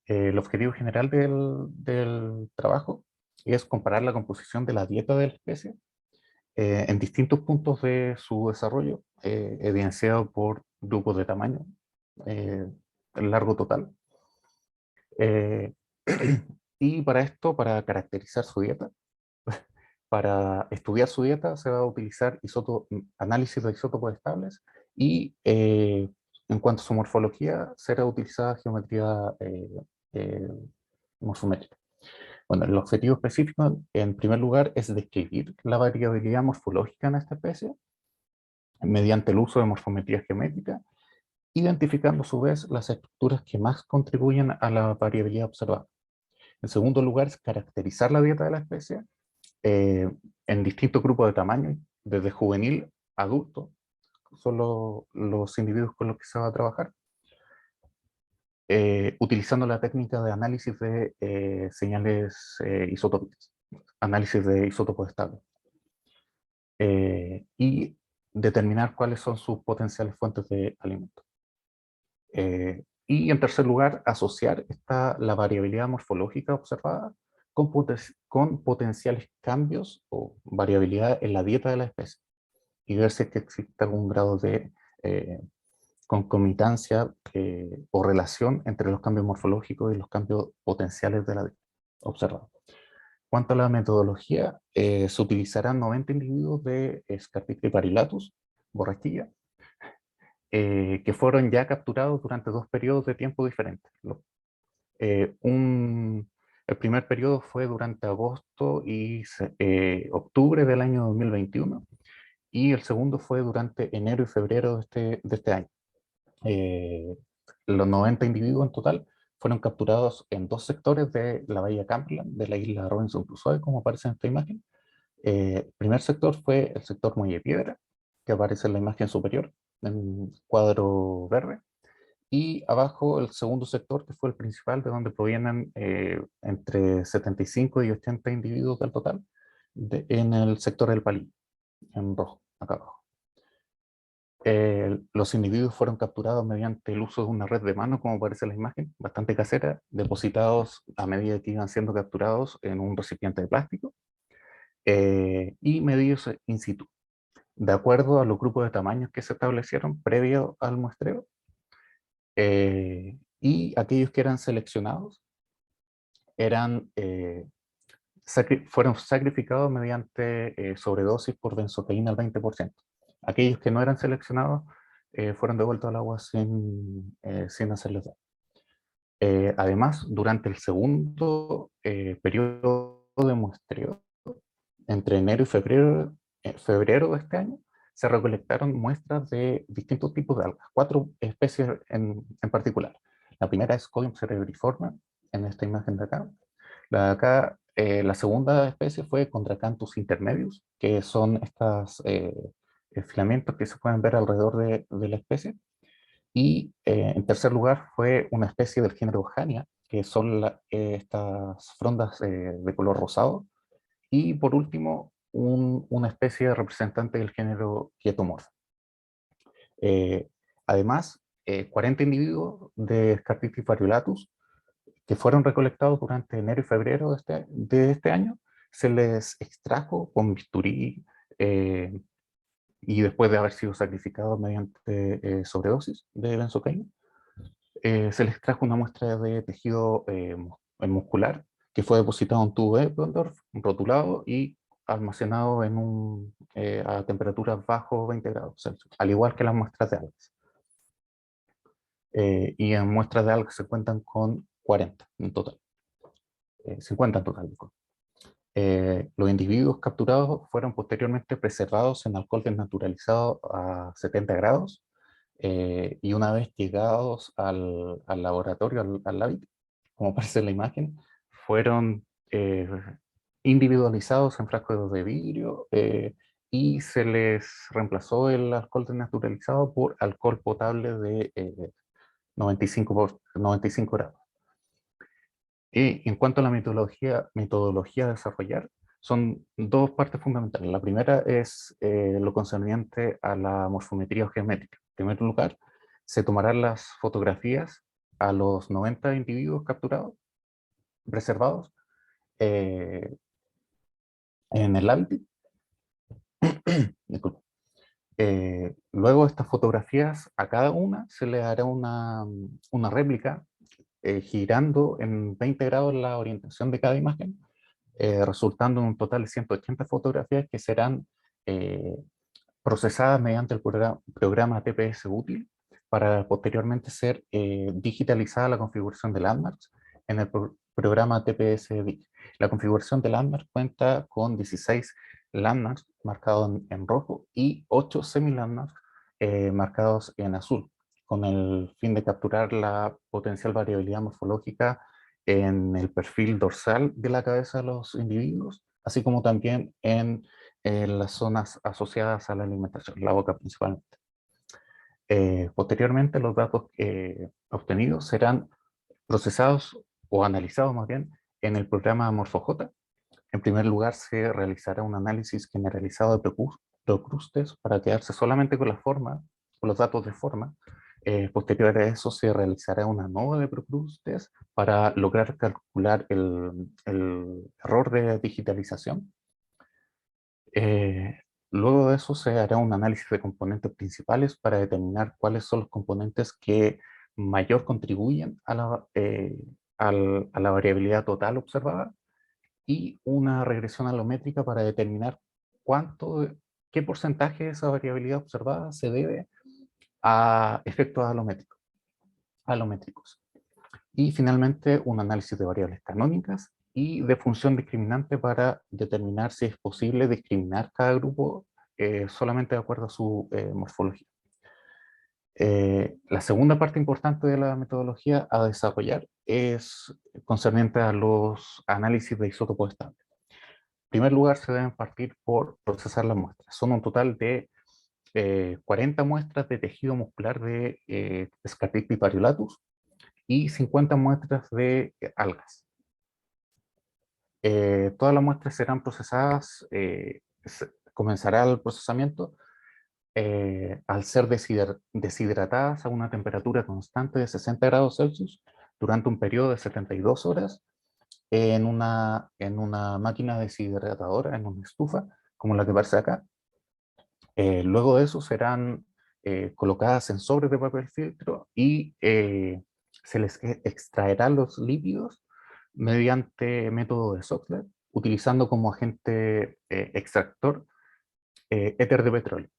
El objetivo general del trabajo es comparar la composición de la dieta de la especie en distintos puntos de su desarrollo, evidenciado por grupos de tamaño, el largo total. Eh, y para esto, para caracterizar su dieta, para estudiar su dieta se va a utilizar análisis de isótopos estables, y en cuanto a su morfología será utilizada geometría eh, morfométrica. Bueno, el objetivo específico en primer lugar es describir la variabilidad morfológica en esta especie mediante el uso de morfometría geométrica, identificando a su vez las estructuras que más contribuyen a la variabilidad observada. En segundo lugar, es caracterizar la dieta de la especie eh, en distintos grupos de tamaño, desde juvenil a adulto, son los individuos con los que se va a trabajar, utilizando la técnica de análisis de señales isotópicas, análisis de isótopos estables, y determinar cuáles son sus potenciales fuentes de alimento. Y en tercer lugar, asociar la variabilidad morfológica observada con potenciales cambios o variabilidad en la dieta de la especie, y ver si es que existe algún grado de concomitancia o relación entre los cambios morfológicos y los cambios potenciales de la dieta observada. Cuanto a la metodología, se utilizarán 90 individuos de Scartictis parilatus, borrasquilla, que fueron ya capturados durante 2 periodos de tiempo diferentes. El primer periodo fue durante agosto y octubre del año 2021, y el segundo fue durante enero y febrero de este año. Los 90 individuos en total fueron capturados en 2 sectores de la bahía Cumberland, de la isla Robinson Crusoe, como aparece en esta imagen. El primer sector fue el sector Muelle Piedra, que aparece en la imagen superior, en cuadro verde, Y abajo el segundo sector, que fue el principal, de donde provienen entre 75 y 80 individuos del total, en el sector del palillo, en rojo, acá abajo. Los individuos fueron capturados mediante el uso de una red de mano, como aparece en la imagen, bastante casera, depositados a medida que iban siendo capturados en un recipiente de plástico y medidos in situ, de acuerdo a los grupos de tamaños que se establecieron previo al muestreo. Y aquellos que eran seleccionados fueron sacrificados mediante sobredosis por benzocaína al 20%. Aquellos que no eran seleccionados fueron devueltos al agua sin hacerles daño. Además, durante el segundo periodo de muestreo, entre enero y febrero de este año, se recolectaron muestras de distintos tipos de algas, 4 especies en particular. La primera es Codium cerebriforme, en esta imagen de acá. La segunda especie fue Contracanthus intermedius, que son estos filamentos que se pueden ver alrededor de la especie. Y en tercer lugar fue una especie del género Jania, que son estas frondas de color rosado. Y por último, una especie representante del género Quietomorpha. Además, 40 individuos de Scartitis variolatus que fueron recolectados durante enero y febrero de este año, se les extrajo con bisturí y después de haber sido sacrificados mediante sobredosis de benzocaína, se les extrajo una muestra de tejido muscular que fue depositado en un tubo de Eppendorf, rotulado y almacenado a temperaturas bajo 20 grados Celsius, al igual que las muestras de algas. Y en muestras de algas se cuentan con 40 en total. 50 en total. Los individuos capturados fueron posteriormente preservados en alcohol desnaturalizado a 70 grados y una vez llegados al laboratorio, al lab, como aparece en la imagen, fueron individualizados en frascos de vidrio y se les reemplazó el alcohol desnaturalizado por alcohol potable de 95 grados. Y en cuanto a la metodología a desarrollar, son dos partes fundamentales. La primera es lo concerniente a la morfometría geométrica. En primer lugar, se tomarán las fotografías a los 90 individuos capturados, preservados en el hábitat. Disculpe. Luego estas fotografías, a cada una se le hará una réplica girando en 20 grados la orientación de cada imagen, resultando en un total de 180 fotografías que serán procesadas mediante el programa TPS útil para posteriormente ser digitalizada la configuración de landmarks en el programa TPS DIC. La configuración de landmarks cuenta con 16 landmarks marcados en rojo y 8 semi-landmarks marcados en azul, con el fin de capturar la potencial variabilidad morfológica en el perfil dorsal de la cabeza de los individuos, así como también en las zonas asociadas a la alimentación, la boca principalmente. Posteriormente, los datos obtenidos serán procesados o analizados más bien en el programa MorfoJ. En primer lugar, se realizará un análisis generalizado de procrustes para quedarse solamente con la forma, con los datos de forma. Posterior a eso, se realizará una nova de procrustes para lograr calcular el error de digitalización. Luego de eso se hará un análisis de componentes principales para determinar cuáles son los componentes que mayor contribuyen a la variabilidad total observada y una regresión alométrica para determinar qué porcentaje de esa variabilidad observada se debe a efectos alométricos. Y finalmente un análisis de variables canónicas y de función discriminante para determinar si es posible discriminar cada grupo solamente de acuerdo a su morfología. La segunda parte importante de la metodología a desarrollar es concerniente a los análisis de isótopos estables. En primer lugar, se deben partir por procesar las muestras. Son un total de 40 muestras de tejido muscular de Scarticti pariolatus y 50 muestras de algas. Todas las muestras serán procesadas, comenzará el procesamiento al ser deshidratadas a una temperatura constante de 60 grados Celsius durante un periodo de 72 horas en una máquina deshidratadora, en una estufa, como la que aparece acá. Luego de eso serán colocadas en sobres de papel filtro y se les extraerán los lípidos mediante método de Soxhlet, utilizando como agente extractor éter de petróleo,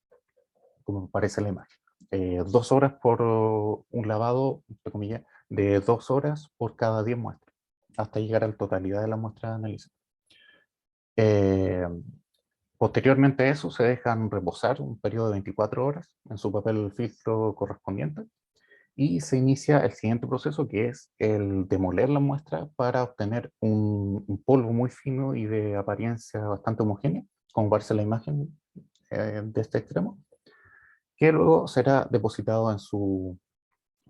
como aparece en la imagen. 2 horas por un lavado, entre comillas, de 2 horas por cada 10 muestras, hasta llegar a la totalidad de las muestras analizadas. Posteriormente a eso se dejan reposar un periodo de 24 horas en su papel filtro correspondiente y se inicia el siguiente proceso, que es el demoler la muestra para obtener un polvo muy fino y de apariencia bastante homogénea, como aparece en la imagen de este extremo, que luego será depositado en su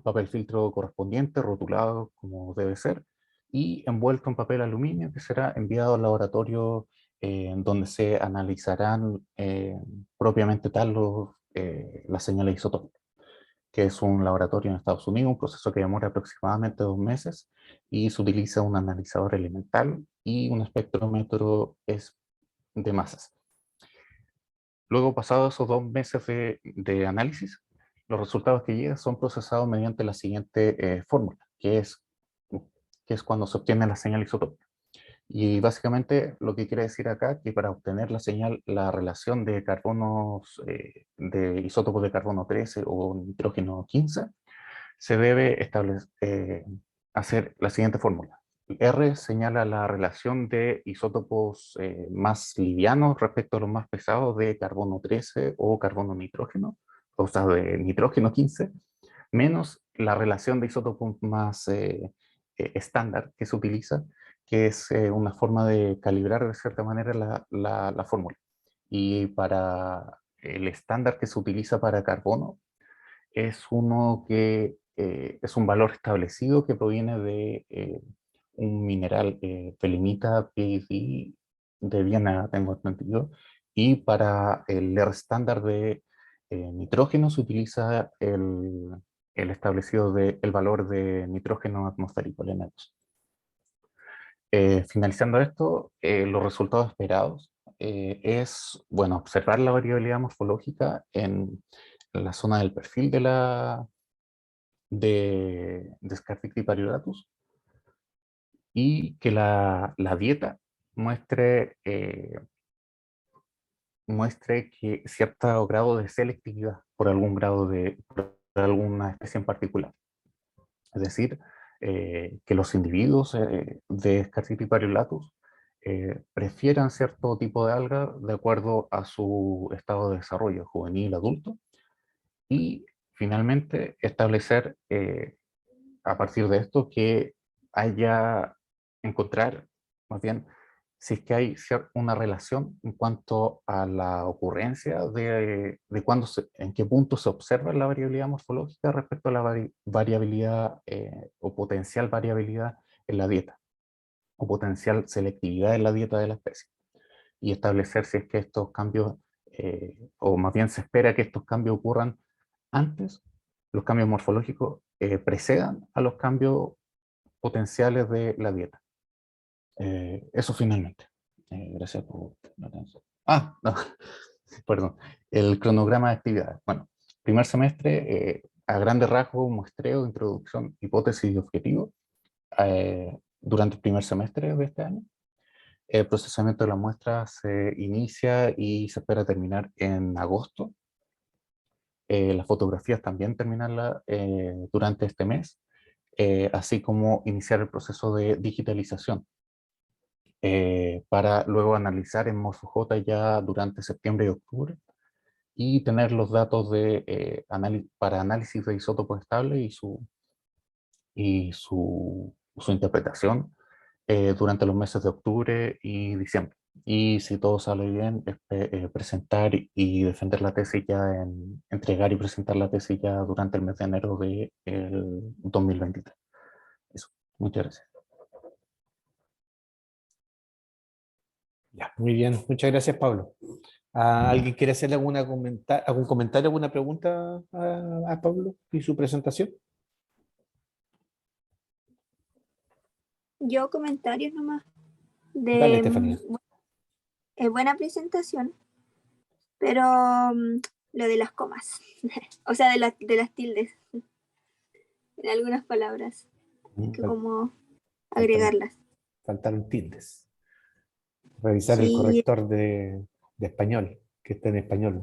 papel filtro correspondiente, rotulado como debe ser, y envuelto en papel aluminio que será enviado al laboratorio donde se analizarán propiamente tal las señales isotópicas, que es un laboratorio en Estados Unidos, un proceso que demora aproximadamente 2 meses y se utiliza un analizador elemental y un espectrómetro de masas. Luego, pasados esos 2 meses de análisis, los resultados que llegan son procesados mediante la siguiente fórmula, que es cuando se obtiene la señal isotópica. Y básicamente lo que quiere decir acá, que para obtener la señal, la relación de carbonos, de isótopos de carbono 13 o nitrógeno 15, se debe hacer la siguiente fórmula. R señala la relación de isótopos más livianos respecto a los más pesados de carbono 13 o carbono nitrógeno, o sea, de nitrógeno 15, menos la relación de isótopos más estándar que se utiliza, que es una forma de calibrar de cierta manera la fórmula. Y para el estándar que se utiliza para carbono, es uno que es un valor establecido que proviene de un mineral felinita PID de Viena, tengo entendido, y para el R estándar de nitrógeno se utiliza el establecido el valor de nitrógeno atmosférico, el N2. Finalizando esto, los resultados esperados es, bueno, observar la variabilidad morfológica en la zona del perfil de Scarticti pariolatus y que la dieta muestre que cierto grado de selectividad por por alguna especie en particular. Es decir, que los individuos de Scarticti pariolatus prefieran cierto tipo de alga de acuerdo a su estado de desarrollo juvenil, adulto, y finalmente establecer a partir de esto que encontrar más bien si es que hay una relación en cuanto a la ocurrencia de en qué punto se observa la variabilidad morfológica respecto a la variabilidad o potencial variabilidad en la dieta, o potencial selectividad en la dieta de la especie, y establecer si es que estos cambios, o más bien se espera que estos cambios ocurran antes, los cambios morfológicos precedan a los cambios potenciales de la dieta. Eso finalmente. Gracias por la atención. No, perdón. El cronograma de actividades. Bueno, primer semestre, a grandes rasgos, muestreo, introducción, hipótesis y objetivo durante el primer semestre de este año. El procesamiento de la muestra se inicia y se espera terminar en agosto. Las fotografías también terminarlas durante este mes, así como iniciar el proceso de digitalización para luego analizar en MorphoJ ya durante septiembre y octubre y tener los datos para análisis de isótopos estables y su interpretación durante los meses de octubre y diciembre Y si todo sale bien, presentar y defender la tesis ya entregar y presentar la tesis ya durante el mes de enero del 2023. Eso, muchas gracias. Ya, muy bien, muchas gracias, Pablo. ¿Alguien quiere hacerle algún comentario, alguna pregunta a Pablo y su presentación? Yo comentarios nomás Dale, de Estefanía. buena presentación, pero lo de las comas, o sea, de las tildes en algunas palabras, hay que Fal- como Faltaron, agregarlas. faltaron tildes. Revisar el Sí, corrector de español, que esté en español.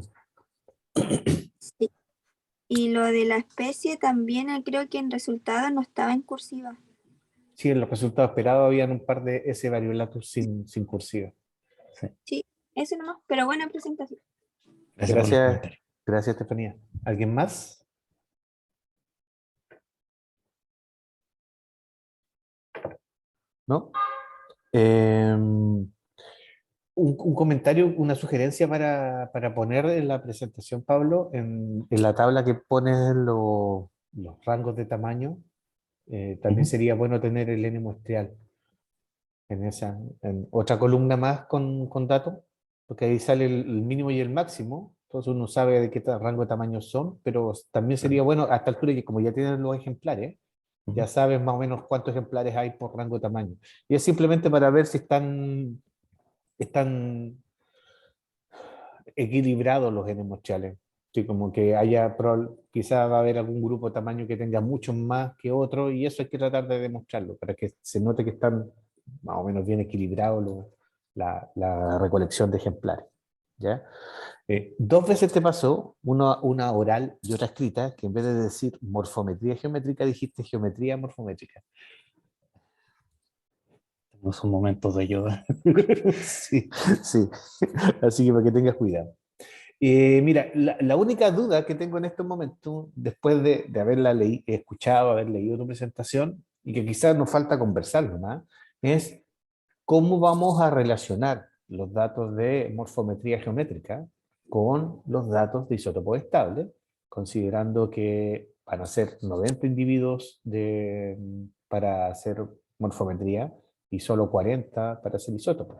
sí. Y lo de la especie también creo que en resultados no estaba en cursiva. Sí, en los resultados esperados habían un par de S variolatus sin cursiva. Sí, Sí, eso nomás, pero buena presentación. gracias por los Gracias, comentarios. gracias, Estefanía. ¿Alguien más? ¿No? Un comentario, una sugerencia para poner en la presentación, Pablo, en la tabla que pones los rangos de tamaño, también Ujú. sería bueno tener el N muestreal en otra columna más con datos, porque ahí sale el mínimo y el máximo, entonces uno sabe de qué rango de tamaño son, pero también sería bueno a esta altura que como ya tienen los ejemplares, ya Ujú. sabes más o menos cuántos ejemplares hay por rango de tamaño. Y es simplemente para ver si están equilibrados los N mostrales. Sí, como que quizás va a haber algún grupo de tamaño que tenga muchos más que otro, y eso hay que tratar de demostrarlo, para que se note que están más o menos bien equilibrados la recolección de ejemplares. ¿Ya? Dos veces te pasó, una oral y otra escrita, que en vez de decir morfometría geométrica, dijiste geometría morfométrica. Tengo sus momentos de ayuda. Sí, sí. Así que para que tengas cuidado. Mira, la única duda que tengo en estos momentos, después de haberla escuchado, haber leído tu presentación, y que quizás nos falta conversar nomás, es cómo vamos a relacionar los datos de morfometría geométrica con los datos de isótopos estables, considerando que van a ser 90 individuos para hacer morfometría y solo 40 para hacer isótopos.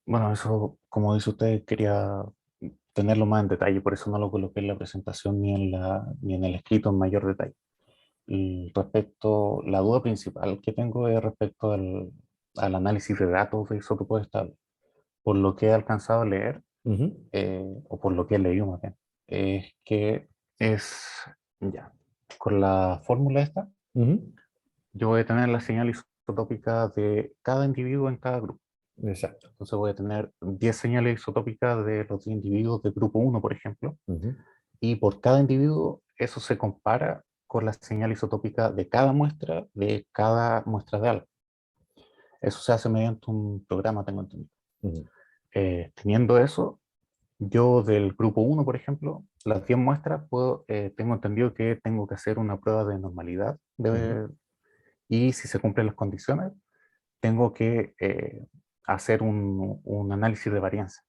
Bueno, eso, como dice usted, quería tenerlo más en detalle, por eso no lo coloqué en la presentación ni en el escrito en mayor detalle. Y la duda principal que tengo es respecto al análisis de datos de isótopos estables. Por lo que he alcanzado a leer, Ujú, o por lo que he leído más bien, es que es, ya, con la fórmula esta, ujú. yo voy a tener la señal isotópica de cada individuo en cada grupo. Exacto. Entonces voy a tener 10 señales isotópicas de los individuos del grupo uno, por ejemplo, Ujú, y por cada individuo eso se compara con la señal isotópica de cada muestra de algo. Eso se hace mediante un programa, tengo entendido. ujú, Teniendo eso, yo del grupo uno, por ejemplo, las 10 muestras, tengo entendido que tengo que hacer una prueba de normalidad ujú. y si se cumplen las condiciones, tengo que hacer un análisis de varianza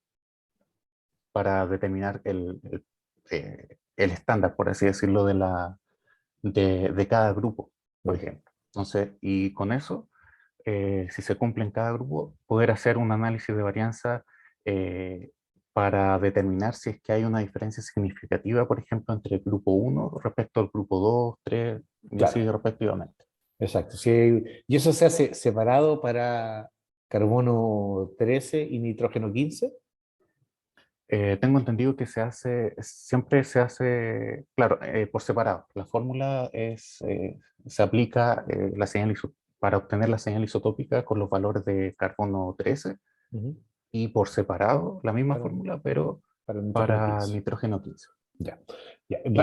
para determinar el estándar, por así decirlo, de cada grupo, por Ok. ejemplo. Entonces, y con eso, si se cumple en cada grupo, poder hacer un análisis de varianza eh, para determinar si es que hay una diferencia significativa, por ejemplo, entre el grupo uno respecto al grupo 2, 3 y Claro, así respectivamente. exacto. Sí, y eso se hace separado para carbono 13 y nitrógeno 15. Tengo entendido que siempre se hace, claro, por separado. La fórmula se aplica para obtener la señal isotópica con los valores de carbono 13 Ujú, y por separado la misma para, fórmula, pero para nitrógeno para 15. nitrógeno 15. Ya. Ya. Y,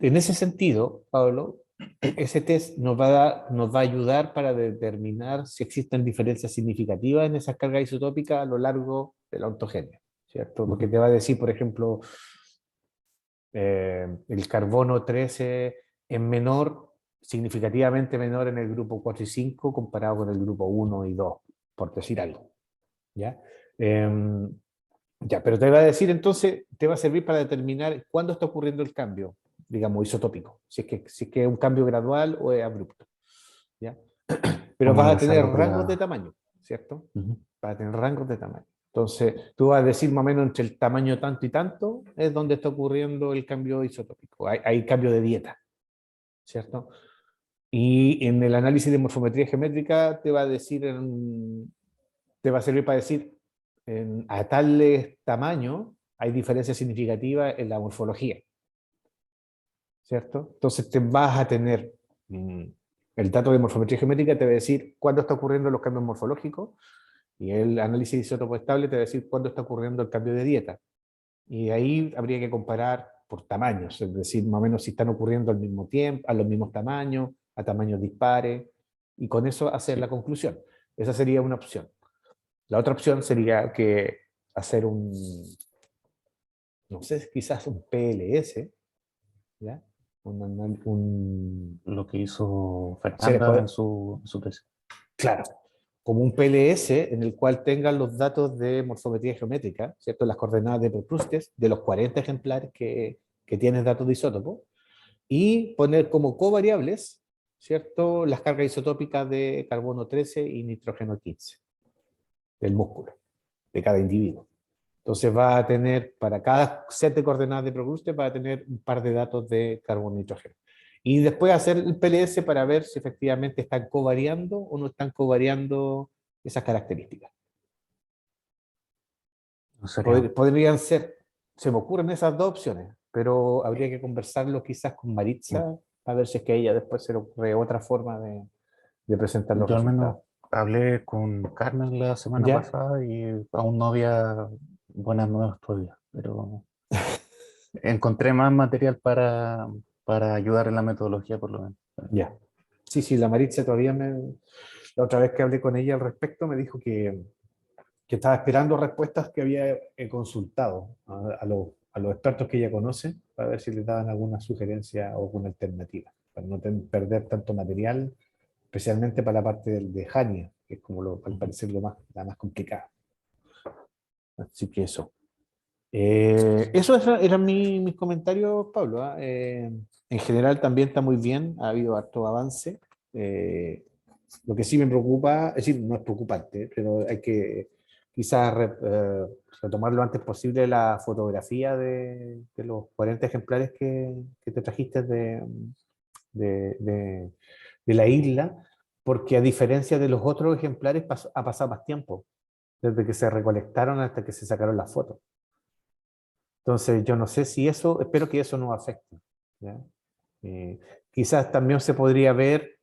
En ese sentido, Pablo, ese test nos va a ayudar para determinar si existen diferencias significativas en esas cargas isotópicas a lo largo de la ontogenia, ¿cierto? Porque ujú, te va a decir, por ejemplo, el carbono 13 es menor, significativamente menor en el grupo 4 y 5 comparado con el grupo 1 y 2. por decir algo. ¿Ya? Ya, pero te va a decir entonces, te va a servir para determinar cuándo está ocurriendo el cambio, digamos, isotópico, si es que es un cambio gradual o es abrupto. ¿Ya? Pero Como vas a la tener salud de rangos la- de tamaño, ¿cierto? Ujú. Vas a tener rangos de tamaño. Entonces, tú vas a decir más o menos entre el tamaño tanto y tanto es donde está ocurriendo el cambio isotópico. Hay cambio de dieta, ¿cierto? Y en el análisis de morfometría geométrica te va a decir, te va a servir para decir, a tales tamaños hay diferencias significativas en la morfología, ¿cierto? Entonces te vas a tener el dato de morfometría geométrica, te va a decir cuándo está ocurriendo los cambios morfológicos, y el análisis de isótopo estable te va a decir cuándo está ocurriendo el cambio de dieta. Y ahí habría que comparar por tamaños, es decir, más o menos si están ocurriendo al mismo tiempo, a los mismos tamaños, a tamaños dispares, y con eso hacer la conclusión. Esa sería una opción. La otra opción sería que hacer no sé, quizás un PLS, ¿ya? Lo que hizo Se les Fernanda puede- en su tesis. claro, como un PLS en el cual tengan los datos de morfometría geométrica, ¿cierto? Las coordenadas de Procrustes, de los 40 ejemplares que tienes datos de isótopo, y poner como covariables, ¿cierto? Las cargas isotópicas de carbono 13 y nitrógeno 15 del músculo, de cada individuo. Entonces va a tener, para cada set de coordenadas de Procrustes, va a tener un par de datos de carbono y nitrógeno. Y después hacer el PLS para ver si efectivamente están covariando o no están covariando esas características. No sería- Podrían ser, se me ocurren esas dos opciones, pero habría que conversarlo quizás con Maritza a ver si es que a ella después se le ocurre otra forma de presentar los Yo al menos resultados. hablé con Carmen la semana ¿Ya? pasada y aún no había buenas nuevas todavía, pero encontré más material para ayudar en la metodología por lo menos. Ya. Sí, sí, la Maritza todavía la otra vez que hablé con ella al respecto me dijo que estaba esperando respuestas que había consultado a los expertos que ella conoce para ver si les daban alguna sugerencia o alguna alternativa, para no perder tanto material, especialmente para la parte de Hania, que es como al parecer la más complicada. Así que eso. Eso eran mis comentarios, Pablo. ¿Ah? En general también está muy bien, ha habido harto avance. Lo que sí me preocupa, es decir, no es preocupante, pero hay que quizás retomar lo antes posible la fotografía de los 40 ejemplares que te trajiste de, de- de la isla, porque a diferencia de los otros ejemplares ha pasado más tiempo, desde que se recolectaron hasta que se sacaron las fotos. Entonces, yo no sé si eso, espero que eso no afecte. ¿Ya? Eh, Quizás también se podría ver,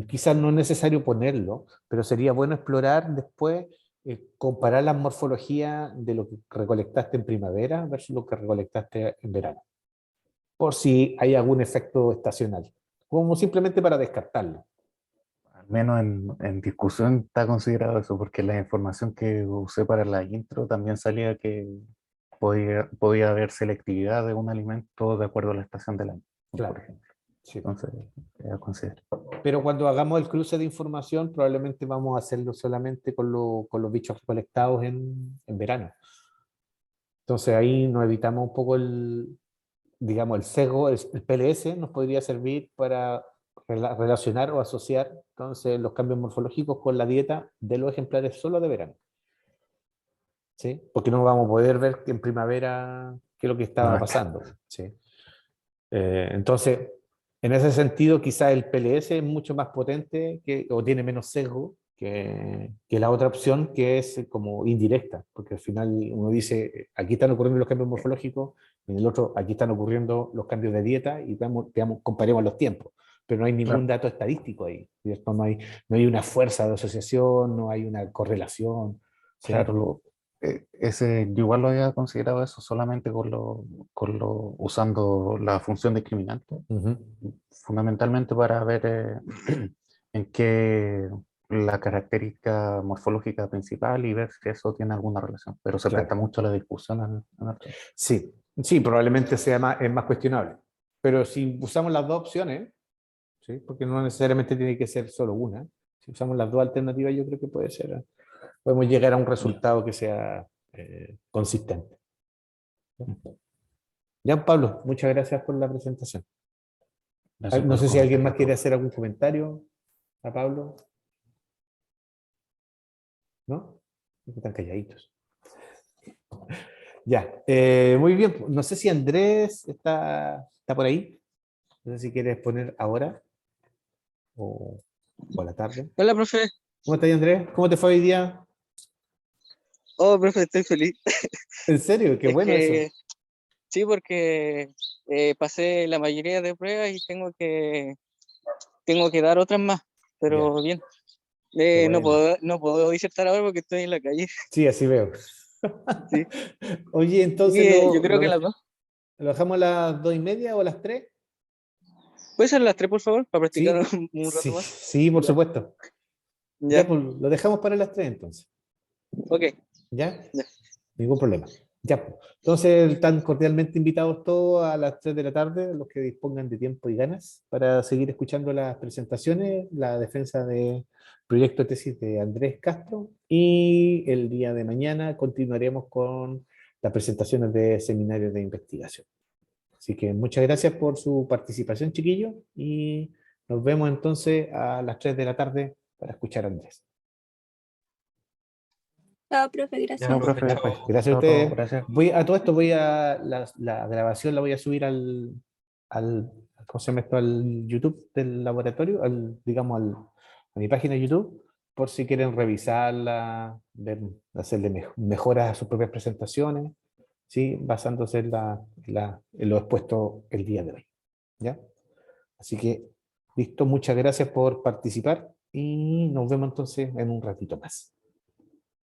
quizás no es necesario ponerlo, pero sería bueno explorar después, comparar la morfología de lo que recolectaste en primavera versus lo que recolectaste en verano, por si hay algún efecto estacional, como simplemente para descartarlo. Al menos en discusión está considerado eso, porque la información que usé para la intro también salía que podía haber selectividad de un alimento de acuerdo a la estación del año, por Claro, ejemplo. sí. Entonces, a considerar. Pero cuando hagamos el cruce de información, probablemente vamos a hacerlo solamente con los bichos recolectados en verano. Entonces ahí nos evitamos un poco digamos, el sesgo, el PLS nos podría servir para relacionar o asociar entonces los cambios morfológicos con la dieta de los ejemplares solo de verano. ¿Sí? Porque no vamos a poder ver en primavera qué es lo que estaba No, está. pasando. ¿Sí? Entonces, en ese sentido, quizás el PLS es mucho más potente o tiene menos sesgo que la otra opción que es como indirecta, porque al final uno dice, aquí están ocurriendo los cambios morfológicos, en el otro, aquí están ocurriendo los cambios de dieta y comparemos los tiempos, pero no hay ningún Claro. dato estadístico ahí, ¿cierto? No hay una fuerza de asociación, no hay una correlación. ¿Sí? Claro, ese, yo igual lo había considerado eso solamente usando la función discriminante, Ujú. fundamentalmente para ver en qué la característica morfológica principal y ver si eso tiene alguna relación, pero se presta Claro. mucho a la discusión en el tema. Sí, sí, probablemente es más cuestionable. Pero si usamos las dos opciones, ¿sí? Porque no necesariamente tiene que ser solo una, Si usamos las dos alternativas, yo creo que puede ser, podemos llegar a un resultado que sea consistente. Ya, Pablo, muchas gracias por la presentación. Gracias No por sé el si alguien comentario, más quiere profe. hacer algún comentario a Pablo. ¿No? Están calladitos. Ya, muy bien. No sé si Andrés está por ahí. No sé si quieres poner ahora o a la tarde. Hola, profe. ¿Cómo estás, Andrés? ¿Cómo te fue hoy día? Oh, profe, estoy feliz. ¿En serio? Qué Es bueno eso. que sí, porque pasé la mayoría de pruebas y tengo que dar otras más, Ya, pero bien. qué No bueno. no puedo disertar ahora porque estoy en la calle. Sí, así veo. Sí. Oye, entonces Sí, yo creo que las dos. lo dejamos a las 2:30 o a las 3. ¿Puede ser las tres, por favor, para practicar Sí, un rato sí, más? sí, por Ya, supuesto. Ya, ya, pues lo dejamos para las 3 entonces. ok, ¿Ya? ya. Ningún problema. Ya, pues. Entonces están cordialmente invitados todos a las 3 de la tarde, los que dispongan de tiempo y ganas, para seguir escuchando las presentaciones, la defensa de proyecto de tesis de Andrés Castro, y el día de mañana continuaremos con las presentaciones de seminarios de investigación. Así que muchas gracias por su participación, chiquillos, y nos vemos entonces a las 3 de la tarde para escuchar a Andrés. Chao, profe, Ya, gracias. Chao, profe, profe. chao. Gracias a Chao a todos. ustedes. Gracias. A todo esto la grabación la voy a subir al ¿cómo se llama esto? Al YouTube del laboratorio, digamos a mi página de YouTube, por si quieren revisarla, hacerle mejoras a sus propias presentaciones, ¿sí? Basándose en lo expuesto el día de hoy. ¿Ya? Así que, listo, muchas gracias por participar y nos vemos entonces en un ratito más.